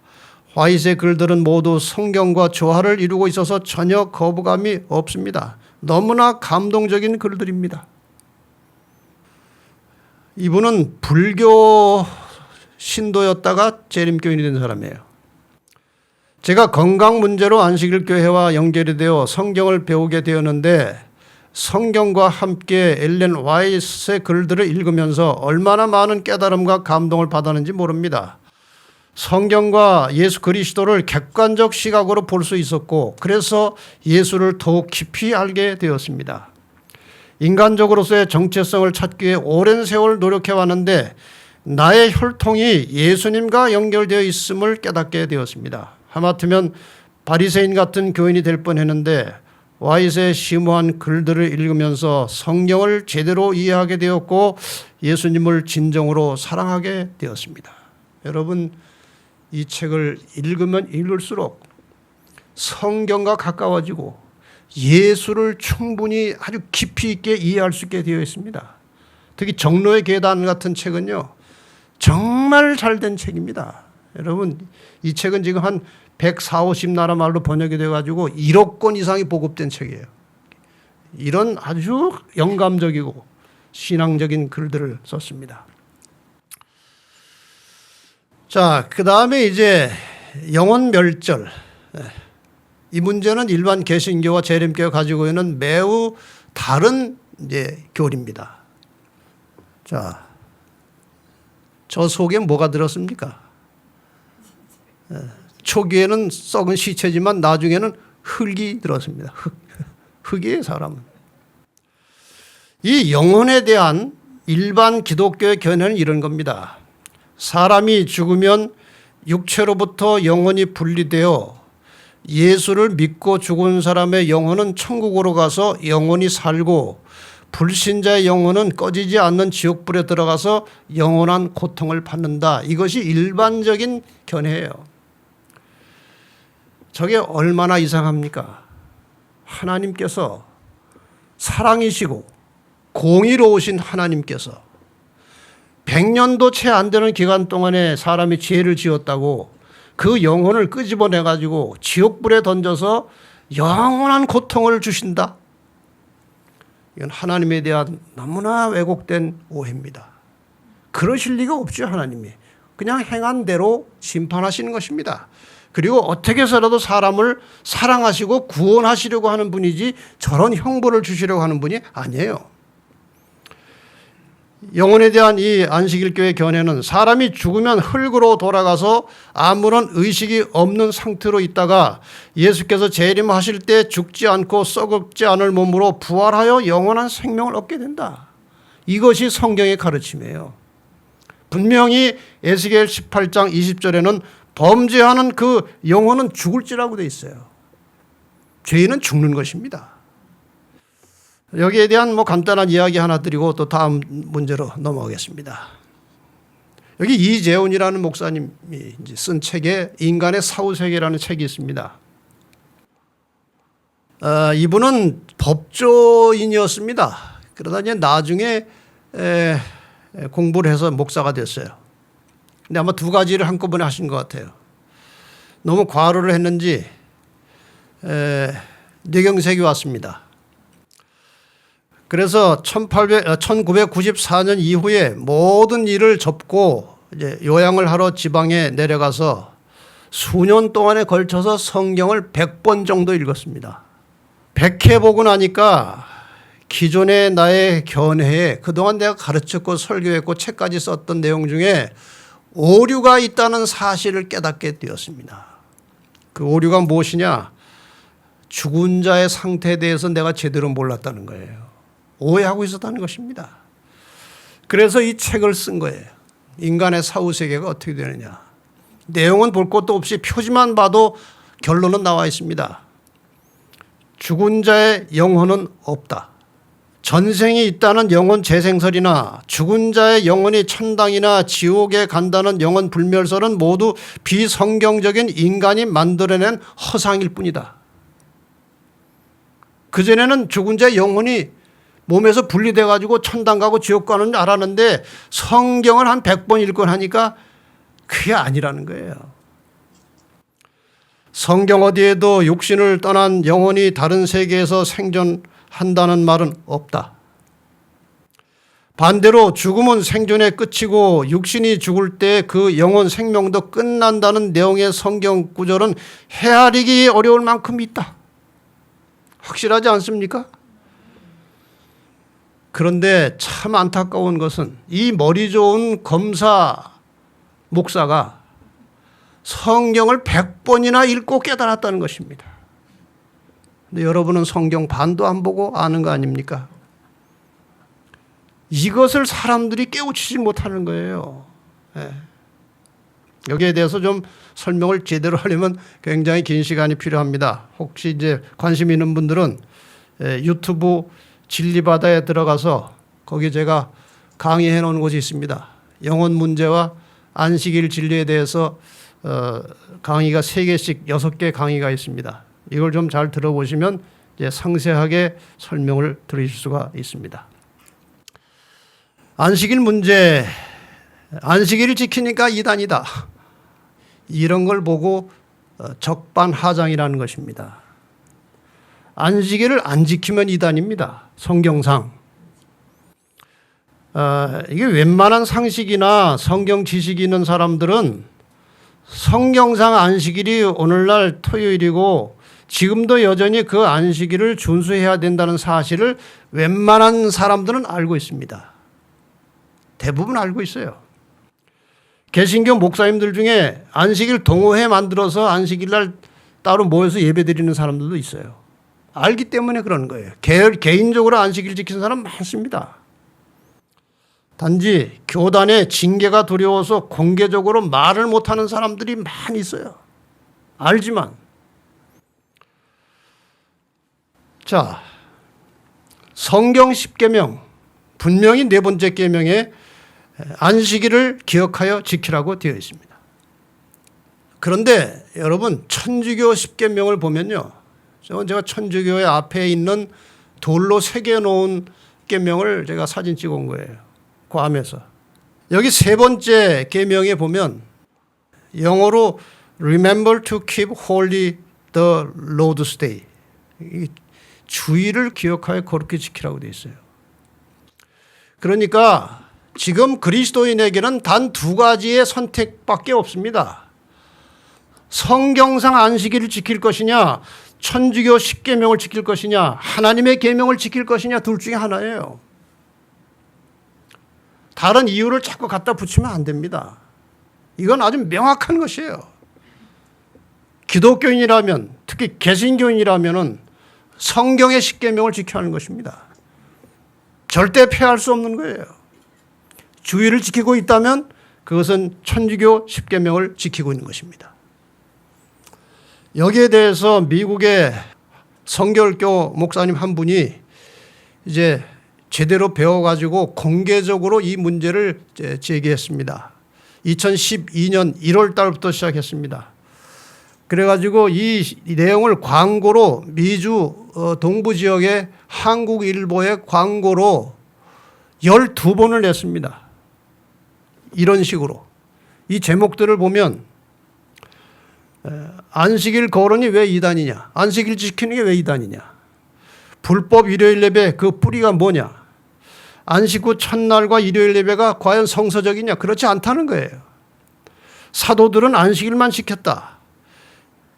화이트의 글들은 모두 성경과 조화를 이루고 있어서 전혀 거부감이 없습니다. 너무나 감동적인 글들입니다. 이분은 불교 신도였다가 재림교인이 된 사람이에요. 제가 건강 문제로 안식일 교회와 연결이 되어 성경을 배우게 되었는데 성경과 함께 엘렌 화이트의 글들을 읽으면서 얼마나 많은 깨달음과 감동을 받았는지 모릅니다. 성경과 예수 그리스도를 객관적 시각으로 볼 수 있었고 그래서 예수를 더욱 깊이 알게 되었습니다. 인간적으로서의 정체성을 찾기 위해 오랜 세월 노력해 왔는데 나의 혈통이 예수님과 연결되어 있음을 깨닫게 되었습니다. 하마터면 바리새인 같은 교인이 될 뻔했는데 화이트의 심오한 글들을 읽으면서 성경을 제대로 이해하게 되었고 예수님을 진정으로 사랑하게 되었습니다. 여러분, 이 책을 읽으면 읽을수록 성경과 가까워지고 예수를 충분히 아주 깊이 있게 이해할 수 있게 되어 있습니다. 특히 정로의 계단 같은 책은요, 정말 잘된 책입니다. 여러분, 이 책은 지금 한 140, 50나라 말로 번역이 돼가지고 1억 권 이상이 보급된 책이에요. 이런 아주 영감적이고 신앙적인 글들을 썼습니다. 자, 그 다음에 이제 영혼 멸절. 이 문제는 일반 개신교와 재림교가 가지고 있는 매우 다른 이제 교리입니다. 자, 저 속에 뭐가 들었습니까? 초기에는 썩은 시체지만 나중에는 흙이 들었습니다. 흙이에요, 사람은. 이 영혼에 대한 일반 기독교의 견해는 이런 겁니다. 사람이 죽으면 육체로부터 영혼이 분리되어 예수를 믿고 죽은 사람의 영혼은 천국으로 가서 영원히 살고 불신자의 영혼은 꺼지지 않는 지옥불에 들어가서 영원한 고통을 받는다. 이것이 일반적인 견해예요. 저게 얼마나 이상합니까? 하나님께서 사랑이시고 공의로우신 하나님께서 100년도 채 안 되는 기간 동안에 사람이 죄를 지었다고 그 영혼을 끄집어내 가지고 지옥불에 던져서 영원한 고통을 주신다. 이건 하나님에 대한 너무나 왜곡된 오해입니다. 그러실 리가 없죠, 하나님이. 그냥 행한 대로 심판하시는 것입니다. 그리고 어떻게 해서라도 사람을 사랑하시고 구원하시려고 하는 분이지 저런 형벌을 주시려고 하는 분이 아니에요. 영혼에 대한 이 안식일교의 견해는 사람이 죽으면 흙으로 돌아가서 아무런 의식이 없는 상태로 있다가 예수께서 재림하실 때 죽지 않고 썩지 않을 몸으로 부활하여 영원한 생명을 얻게 된다. 이것이 성경의 가르침이에요. 분명히 에스겔 18장 20절에는 범죄하는 그 영혼은 죽을지라고 되어 있어요. 죄인은 죽는 것입니다. 여기에 대한 간단한 이야기 하나 드리고 또 다음 문제로 넘어가겠습니다. 여기 이재훈이라는 목사님이 이제 쓴 책에 인간의 사후세계라는 책이 있습니다. 이분은 법조인이었습니다. 그러다 이제 나중에 공부를 해서 목사가 됐어요. 근데 아마 두 가지를 한꺼번에 하신 것 같아요. 너무 과로를 했는지 뇌경색이 왔습니다. 그래서 1994년 이후에 모든 일을 접고 이제 요양을 하러 지방에 내려가서 수년 동안에 걸쳐서 성경을 100번 정도 읽었습니다. 100회 보고 나니까 기존의 나의 견해에 그동안 내가 가르쳤고 설교했고 책까지 썼던 내용 중에 오류가 있다는 사실을 깨닫게 되었습니다. 그 오류가 무엇이냐? 죽은 자의 상태에 대해서 내가 제대로 몰랐다는 거예요. 오해하고 있었다는 것입니다. 그래서 이 책을 쓴 거예요. 인간의 사후세계가 어떻게 되느냐. 내용은 볼 것도 없이 표지만 봐도 결론은 나와 있습니다. 죽은 자의 영혼은 없다. 전생이 있다는 영혼 재생설이나 죽은 자의 영혼이 천당이나 지옥에 간다는 영혼 불멸설은 모두 비성경적인 인간이 만들어낸 허상일 뿐이다. 그전에는 죽은 자의 영혼이 몸에서 분리돼 가지고 천당 가고 지옥 가는 줄 알았는데 성경을 한 100번 읽고 하니까 그게 아니라는 거예요. 성경 어디에도 육신을 떠난 영혼이 다른 세계에서 생존한다는 말은 없다. 반대로 죽음은 생존의 끝이고 육신이 죽을 때 그 영혼 생명도 끝난다는 내용의 성경 구절은 헤아리기 어려울 만큼 있다. 확실하지 않습니까? 그런데 참 안타까운 것은 이 머리 좋은 검사 목사가 성경을 100번이나 읽고 깨달았다는 것입니다. 근데 여러분은 성경 반도 안 보고 아는 거 아닙니까? 이것을 사람들이 깨우치지 못하는 거예요. 예. 여기에 대해서 좀 설명을 제대로 하려면 굉장히 긴 시간이 필요합니다. 혹시 이제 관심 있는 분들은 유튜브 진리바다에 들어가서 거기 제가 강의해 놓은 곳이 있습니다. 영혼 문제와 안식일 진리에 대해서 강의가 3개씩 6개 강의가 있습니다. 이걸 좀 잘 들어보시면 이제 상세하게 설명을 들으실 수가 있습니다. 안식일 문제, 안식일을 지키니까 이단이다. 이런 걸 보고 적반하장이라는 것입니다. 안식일을 안 지키면 이단입니다. 성경상. 이게 웬만한 상식이나 성경 지식이 있는 사람들은 성경상 안식일이 오늘날 토요일이고 지금도 여전히 그 안식일을 준수해야 된다는 사실을 웬만한 사람들은 알고 있습니다. 대부분 알고 있어요. 개신교 목사님들 중에 안식일 동호회 만들어서 안식일날 따로 모여서 예배드리는 사람들도 있어요. 알기 때문에 그러는 거예요. 개인적으로 안식일 지키는 사람 많습니다. 단지 교단의 징계가 두려워서 공개적으로 말을 못하는 사람들이 많이 있어요. 알지만. 자, 성경 10계명, 분명히 4번째 계명에 안식일을 기억하여 지키라고 되어 있습니다. 그런데 여러분 천주교 10계명을 보면요. 제가 천주교의 앞에 있는 돌로 새겨놓은 계명을 제가 사진 찍어 온 거예요. 괌에서. 여기 3번째 계명에 보면 영어로 Remember to keep holy the Lord's day. 주일을 기억하여 거룩히 지키라고 되어 있어요. 그러니까 지금 그리스도인에게는 단 2가지의 선택밖에 없습니다. 성경상 안식일을 지킬 것이냐, 천주교 10계명을 지킬 것이냐, 하나님의 계명을 지킬 것이냐, 둘 중에 하나예요. 다른 이유를 자꾸 갖다 붙이면 안 됩니다. 이건 아주 명확한 것이에요. 기독교인이라면, 특히 개신교인이라면 성경의 10계명을 지켜야 하는 것입니다. 절대 폐할 수 없는 거예요. 주의를 지키고 있다면 그것은 천주교 10계명을 지키고 있는 것입니다. 여기에 대해서 미국의 성결교 목사님 한 분이 이제 제대로 배워가지고 공개적으로 이 문제를 제기했습니다. 2012년 1월 달부터 시작했습니다. 그래가지고 이 내용을 광고로 미주 동부 지역의 한국일보의 광고로 12번을 냈습니다. 이런 식으로. 이 제목들을 보면 안식일 거론이 왜 이단이냐? 안식일 지키는 게 왜 이단이냐? 불법 일요일 예배 그 뿌리가 뭐냐? 안식 후 첫날과 일요일 예배가 과연 성서적이냐? 그렇지 않다는 거예요. 사도들은 안식일만 지켰다.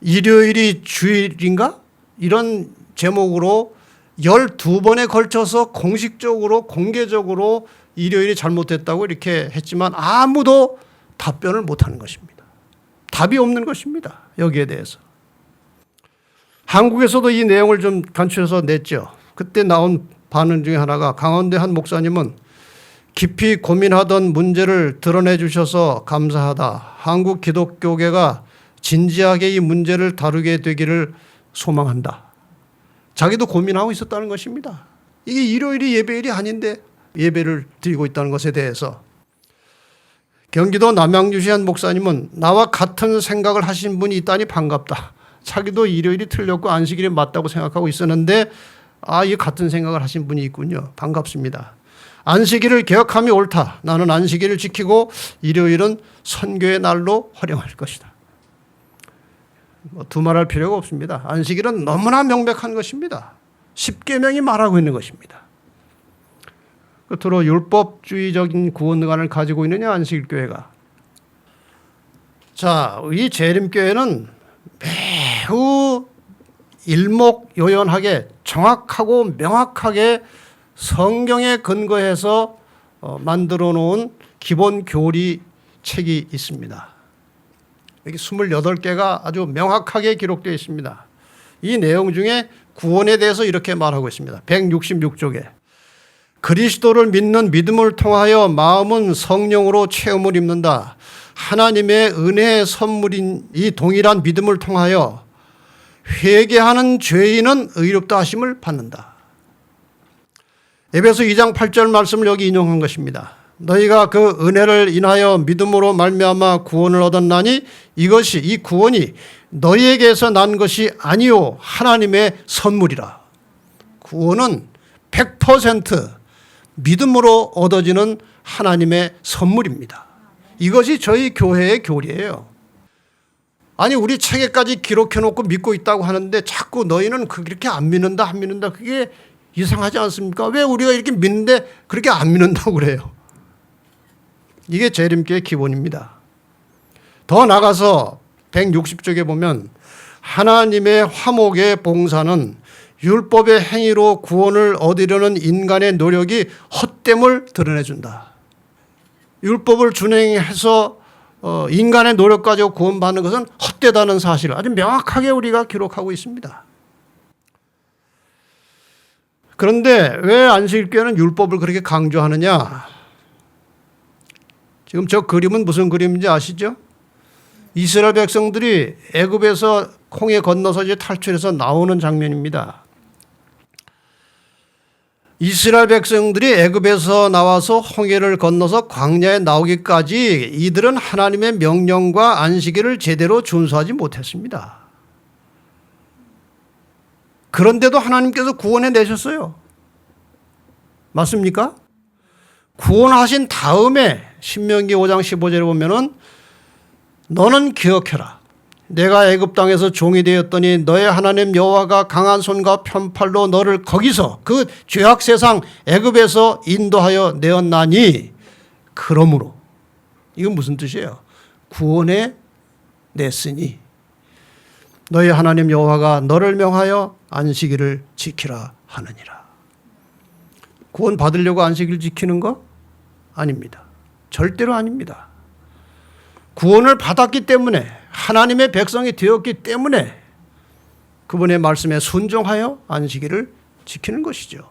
일요일이 주일인가? 이런 제목으로 12번에 걸쳐서 공식적으로 공개적으로 일요일이 잘못됐다고 이렇게 했지만 아무도 답변을 못하는 것입니다. 답이 없는 것입니다. 여기에 대해서. 한국에서도 이 내용을 좀 간추려서 냈죠. 그때 나온 반응 중에 하나가 강원대 한 목사님은 깊이 고민하던 문제를 드러내 주셔서 감사하다. 한국 기독교계가 진지하게 이 문제를 다루게 되기를 소망한다. 자기도 고민하고 있었다는 것입니다. 이게 일요일이 예배일이 아닌데 예배를 드리고 있다는 것에 대해서 경기도 남양주시 한 목사님은 나와 같은 생각을 하신 분이 있다니 반갑다. 자기도 일요일이 틀렸고 안식일이 맞다고 생각하고 있었는데 이 같은 생각을 하신 분이 있군요. 반갑습니다. 안식일을 개혁함이 옳다. 나는 안식일을 지키고 일요일은 선교의 날로 활용할 것이다. 두말할 필요가 없습니다. 안식일은 너무나 명백한 것입니다. 십계명이 말하고 있는 것입니다. 끝으로 율법주의적인 구원관을 가지고 있느냐 안식일교회가. 자, 이 재림교회는 매우 일목요연하게 정확하고 명확하게 성경에 근거해서 만들어 놓은 기본 교리 책이 있습니다. 여기 28개가 아주 명확하게 기록되어 있습니다. 이 내용 중에 구원에 대해서 이렇게 말하고 있습니다. 166쪽에 그리스도를 믿는 믿음을 통하여 마음은 성령으로 체험을 입는다. 하나님의 은혜의 선물인 이 동일한 믿음을 통하여 회개하는 죄인은 의롭다 하심을 받는다. 에베소 2장 8절 말씀을 여기 인용한 것입니다. 너희가 그 은혜를 인하여 믿음으로 말미암아 구원을 얻었나니 이것이 이 구원이 너희에게서 난 것이 아니요 하나님의 선물이라. 구원은 100% 믿음으로 얻어지는 하나님의 선물입니다. 이것이 저희 교회의 교리예요. 아니 우리 책에까지 기록해놓고 믿고 있다고 하는데 자꾸 너희는 그렇게 안 믿는다 그게 이상하지 않습니까? 왜 우리가 이렇게 믿는데 그렇게 안 믿는다고 그래요? 이게 재림교의 기본입니다. 더 나가서 160쪽에 보면 하나님의 화목의 봉사는 율법의 행위로 구원을 얻으려는 인간의 노력이 헛됨을 드러내준다. 율법을 준행해서 인간의 노력 가지고 구원받는 것은 헛되다는 사실을 아주 명확하게 우리가 기록하고 있습니다. 그런데 왜 안식일교회는 율법을 그렇게 강조하느냐? 지금 저 그림은 무슨 그림인지 아시죠? 이스라엘 백성들이 애굽에서 홍해 건너서 이제 탈출해서 나오는 장면입니다. 이스라엘 백성들이 애굽에서 나와서 홍해를 건너서 광야에 나오기까지 이들은 하나님의 명령과 안식일을 제대로 준수하지 못했습니다. 그런데도 하나님께서 구원해 내셨어요. 맞습니까? 구원하신 다음에 신명기 5장 15절에 보면은 너는 기억해라. 내가 애굽 땅에서 종이 되었더니 너의 하나님 여호와가 강한 손과 편팔로 너를 거기서 그 죄악 세상 애굽에서 인도하여 내었나니 그러므로 이건 무슨 뜻이에요? 구원해 냈으니 너의 하나님 여호와가 너를 명하여 안식일을 지키라 하느니라. 구원 받으려고 안식일 지키는 거? 아닙니다. 절대로 아닙니다. 구원을 받았기 때문에 하나님의 백성이 되었기 때문에 그분의 말씀에 순종하여 안식일을 지키는 것이죠.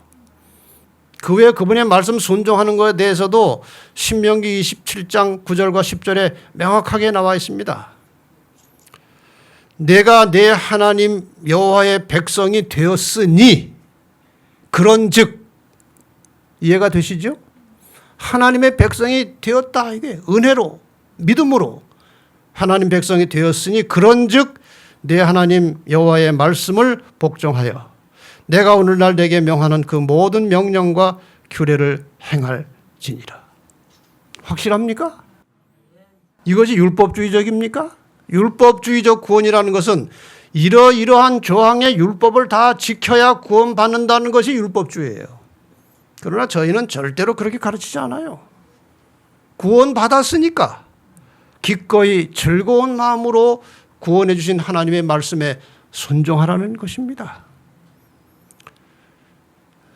그 외에 그분의 말씀 순종하는 것에 대해서도 신명기 27장 9절과 10절에 명확하게 나와 있습니다. 내가 내 하나님 여호와의 백성이 되었으니 그런즉 이해가 되시죠? 하나님의 백성이 되었다 이게 은혜로 믿음으로 하나님 백성이 되었으니 그런즉 내 하나님 여호와의 말씀을 복종하여 내가 오늘날 내게 명하는 그 모든 명령과 규례를 행할지니라. 확실합니까? 이것이 율법주의적입니까? 율법주의적 구원이라는 것은 이러이러한 조항의 율법을 다 지켜야 구원받는다는 것이 율법주의예요. 그러나 저희는 절대로 그렇게 가르치지 않아요. 구원받았으니까 기꺼이 즐거운 마음으로 구원해 주신 하나님의 말씀에 순종하라는 것입니다.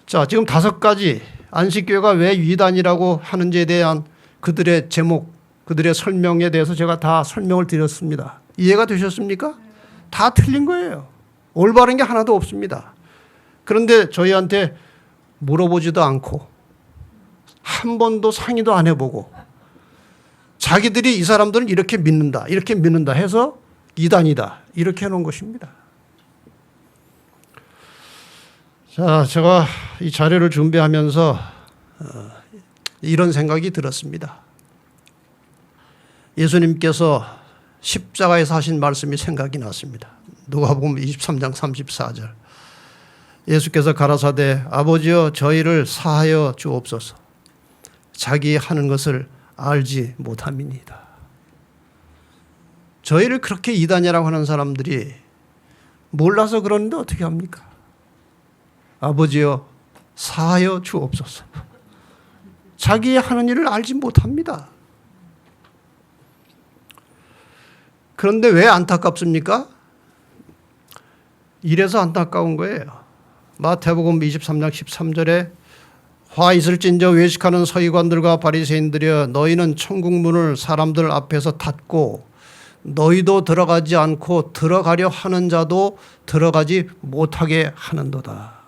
자, 지금 5가지 안식교회가 왜 이단이라고 하는지에 대한 그들의 제목, 그들의 설명에 대해서 제가 다 설명을 드렸습니다. 이해가 되셨습니까? 다 틀린 거예요. 올바른 게 하나도 없습니다. 그런데 저희한테 물어보지도 않고 한 번도 상의도 안 해보고 자기들이 이 사람들은 이렇게 믿는다 해서 이단이다 이렇게 해놓은 것입니다. 자, 제가 이 자료를 준비하면서 이런 생각이 들었습니다. 예수님께서 십자가에서 하신 말씀이 생각이 났습니다. 누가복음 23장 34절. 예수께서 가라사대 아버지여 저희를 사하여 주옵소서. 자기 하는 것을 알지 못함이니이다. 저희를 그렇게 이단이라고 하는 사람들이 몰라서 그러는데 어떻게 합니까? 아버지여 사하여 주옵소서. 자기 하는 일을 알지 못합니다. 그런데 왜 안타깝습니까? 이래서 안타까운 거예요. 마태복음 23장 13절에 화 있을진저 외식하는 서기관들과 바리새인들이여 너희는 천국 문을 사람들 앞에서 닫고 너희도 들어가지 않고 들어가려 하는 자도 들어가지 못하게 하는도다.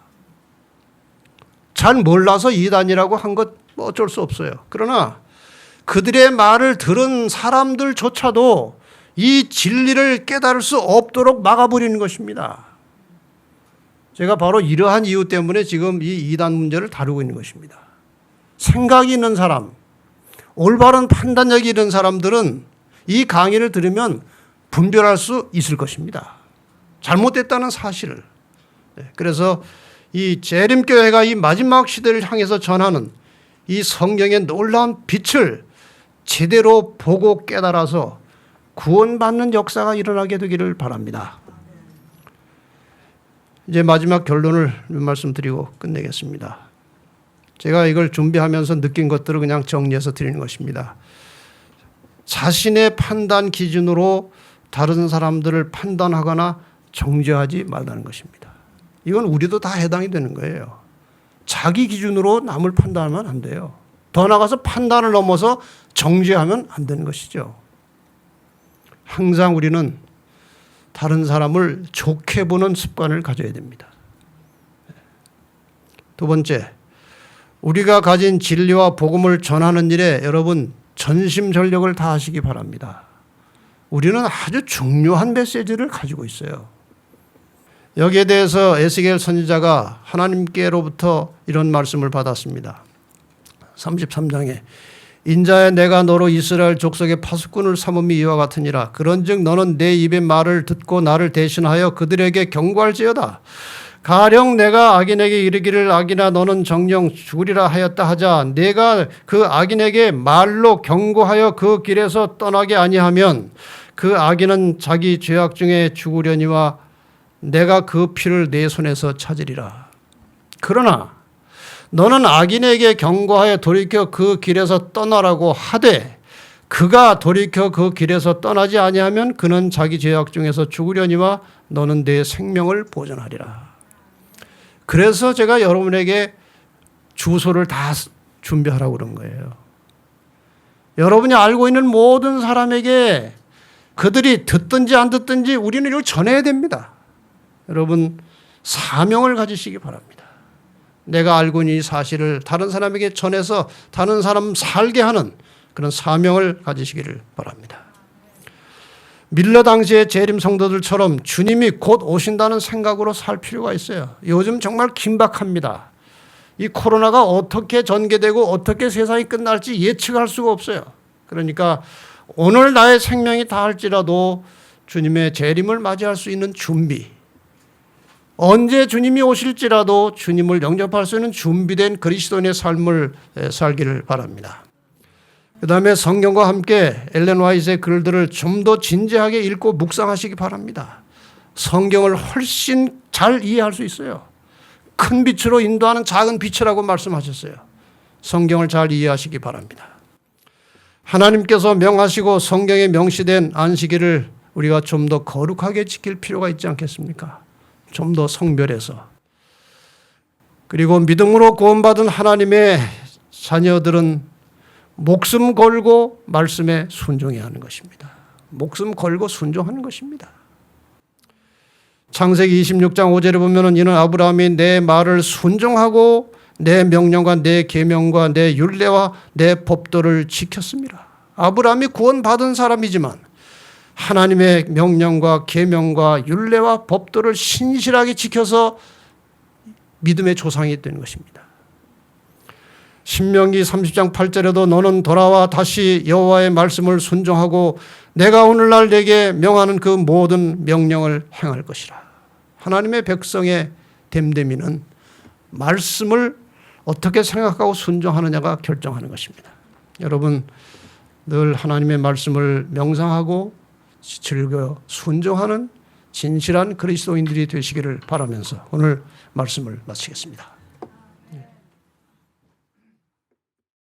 잘 몰라서 이단이라고 한 것 어쩔 수 없어요. 그러나 그들의 말을 들은 사람들조차도 이 진리를 깨달을 수 없도록 막아버리는 것입니다. 제가 바로 이러한 이유 때문에 지금 이 이단 문제를 다루고 있는 것입니다. 생각이 있는 사람, 올바른 판단력이 있는 사람들은 이 강의를 들으면 분별할 수 있을 것입니다. 잘못됐다는 사실을. 그래서 이 재림교회가 이 마지막 시대를 향해서 전하는 이 성경의 놀라운 빛을 제대로 보고 깨달아서 구원받는 역사가 일어나게 되기를 바랍니다. 이제 마지막 결론을 말씀드리고 끝내겠습니다. 제가 이걸 준비하면서 느낀 것들을 그냥 정리해서 드리는 것입니다. 자신의 판단 기준으로 다른 사람들을 판단하거나 정죄하지 말라는 것입니다. 이건 우리도 다 해당이 되는 거예요. 자기 기준으로 남을 판단하면 안 돼요. 더 나아가서 판단을 넘어서 정죄하면 안 되는 것이죠. 항상 우리는 다른 사람을 좋게 보는 습관을 가져야 됩니다. 두 번째, 우리가 가진 진리와 복음을 전하는 일에 여러분 전심전력을 다하시기 바랍니다. 우리는 아주 중요한 메시지를 가지고 있어요. 여기에 대해서 에스겔 선지자가 하나님께로부터 이런 말씀을 받았습니다. 33장에 인자야 내가 너로 이스라엘 족속의 파수꾼을 삼음이 이와 같으니라. 그런즉 너는 내 입의 말을 듣고 나를 대신하여 그들에게 경고할지어다. 가령 내가 악인에게 이르기를 악인아 너는 정령 죽으리라 하였다 하자 내가 그 악인에게 말로 경고하여 그 길에서 떠나게 아니하면 그 악인은 자기 죄악 중에 죽으려니와 내가 그 피를 내 손에서 찾으리라. 그러나 너는 악인에게 경고하여 돌이켜 그 길에서 떠나라고 하되 그가 돌이켜 그 길에서 떠나지 아니하면 그는 자기 죄악 중에서 죽으려니와 너는 내 생명을 보존하리라. 그래서 제가 여러분에게 주소를 다 준비하라고 그런 거예요. 여러분이 알고 있는 모든 사람에게 그들이 듣든지 안 듣든지 우리는 이걸 전해야 됩니다. 여러분 사명을 가지시기 바랍니다. 내가 알고 있는 이 사실을 다른 사람에게 전해서 다른 사람 살게 하는 그런 사명을 가지시기를 바랍니다. 밀러 당시의 재림 성도들처럼 주님이 곧 오신다는 생각으로 살 필요가 있어요. 요즘 정말 긴박합니다. 이 코로나가 어떻게 전개되고 어떻게 세상이 끝날지 예측할 수가 없어요. 그러니까 오늘 나의 생명이 다할지라도 주님의 재림을 맞이할 수 있는 준비, 언제 주님이 오실지라도 주님을 영접할 수 있는 준비된 그리스도인의 삶을 살기를 바랍니다. 그 다음에 성경과 함께 엘렌 화이트의 글들을 좀 더 진지하게 읽고 묵상하시기 바랍니다. 성경을 훨씬 잘 이해할 수 있어요. 큰 빛으로 인도하는 작은 빛이라고 말씀하셨어요. 성경을 잘 이해하시기 바랍니다. 하나님께서 명하시고 성경에 명시된 안식일을 우리가 좀 더 거룩하게 지킬 필요가 있지 않겠습니까? 좀 더 성별해서. 그리고 믿음으로 구원받은 하나님의 자녀들은 목숨 걸고 말씀에 순종해야 하는 것입니다. 목숨 걸고 순종하는 것입니다. 창세기 26장 5절에 보면 이는 아브라함이 내 말을 순종하고 내 명령과 내 계명과 내 율례와 내 법도를 지켰습니다. 아브라함이 구원받은 사람이지만 하나님의 명령과 계명과 율례와 법도를 신실하게 지켜서 믿음의 조상이 되는 것입니다. 신명기 30장 8절에도 너는 돌아와 다시 여호와의 말씀을 순종하고 내가 오늘날 내게 명하는 그 모든 명령을 행할 것이라. 하나님의 백성의 됨됨이는 말씀을 어떻게 생각하고 순종하느냐가 결정하는 것입니다. 여러분 늘 하나님의 말씀을 명상하고 즐겨 순종하는 진실한 그리스도인들이 되시기를 바라면서 오늘 말씀을 마치겠습니다.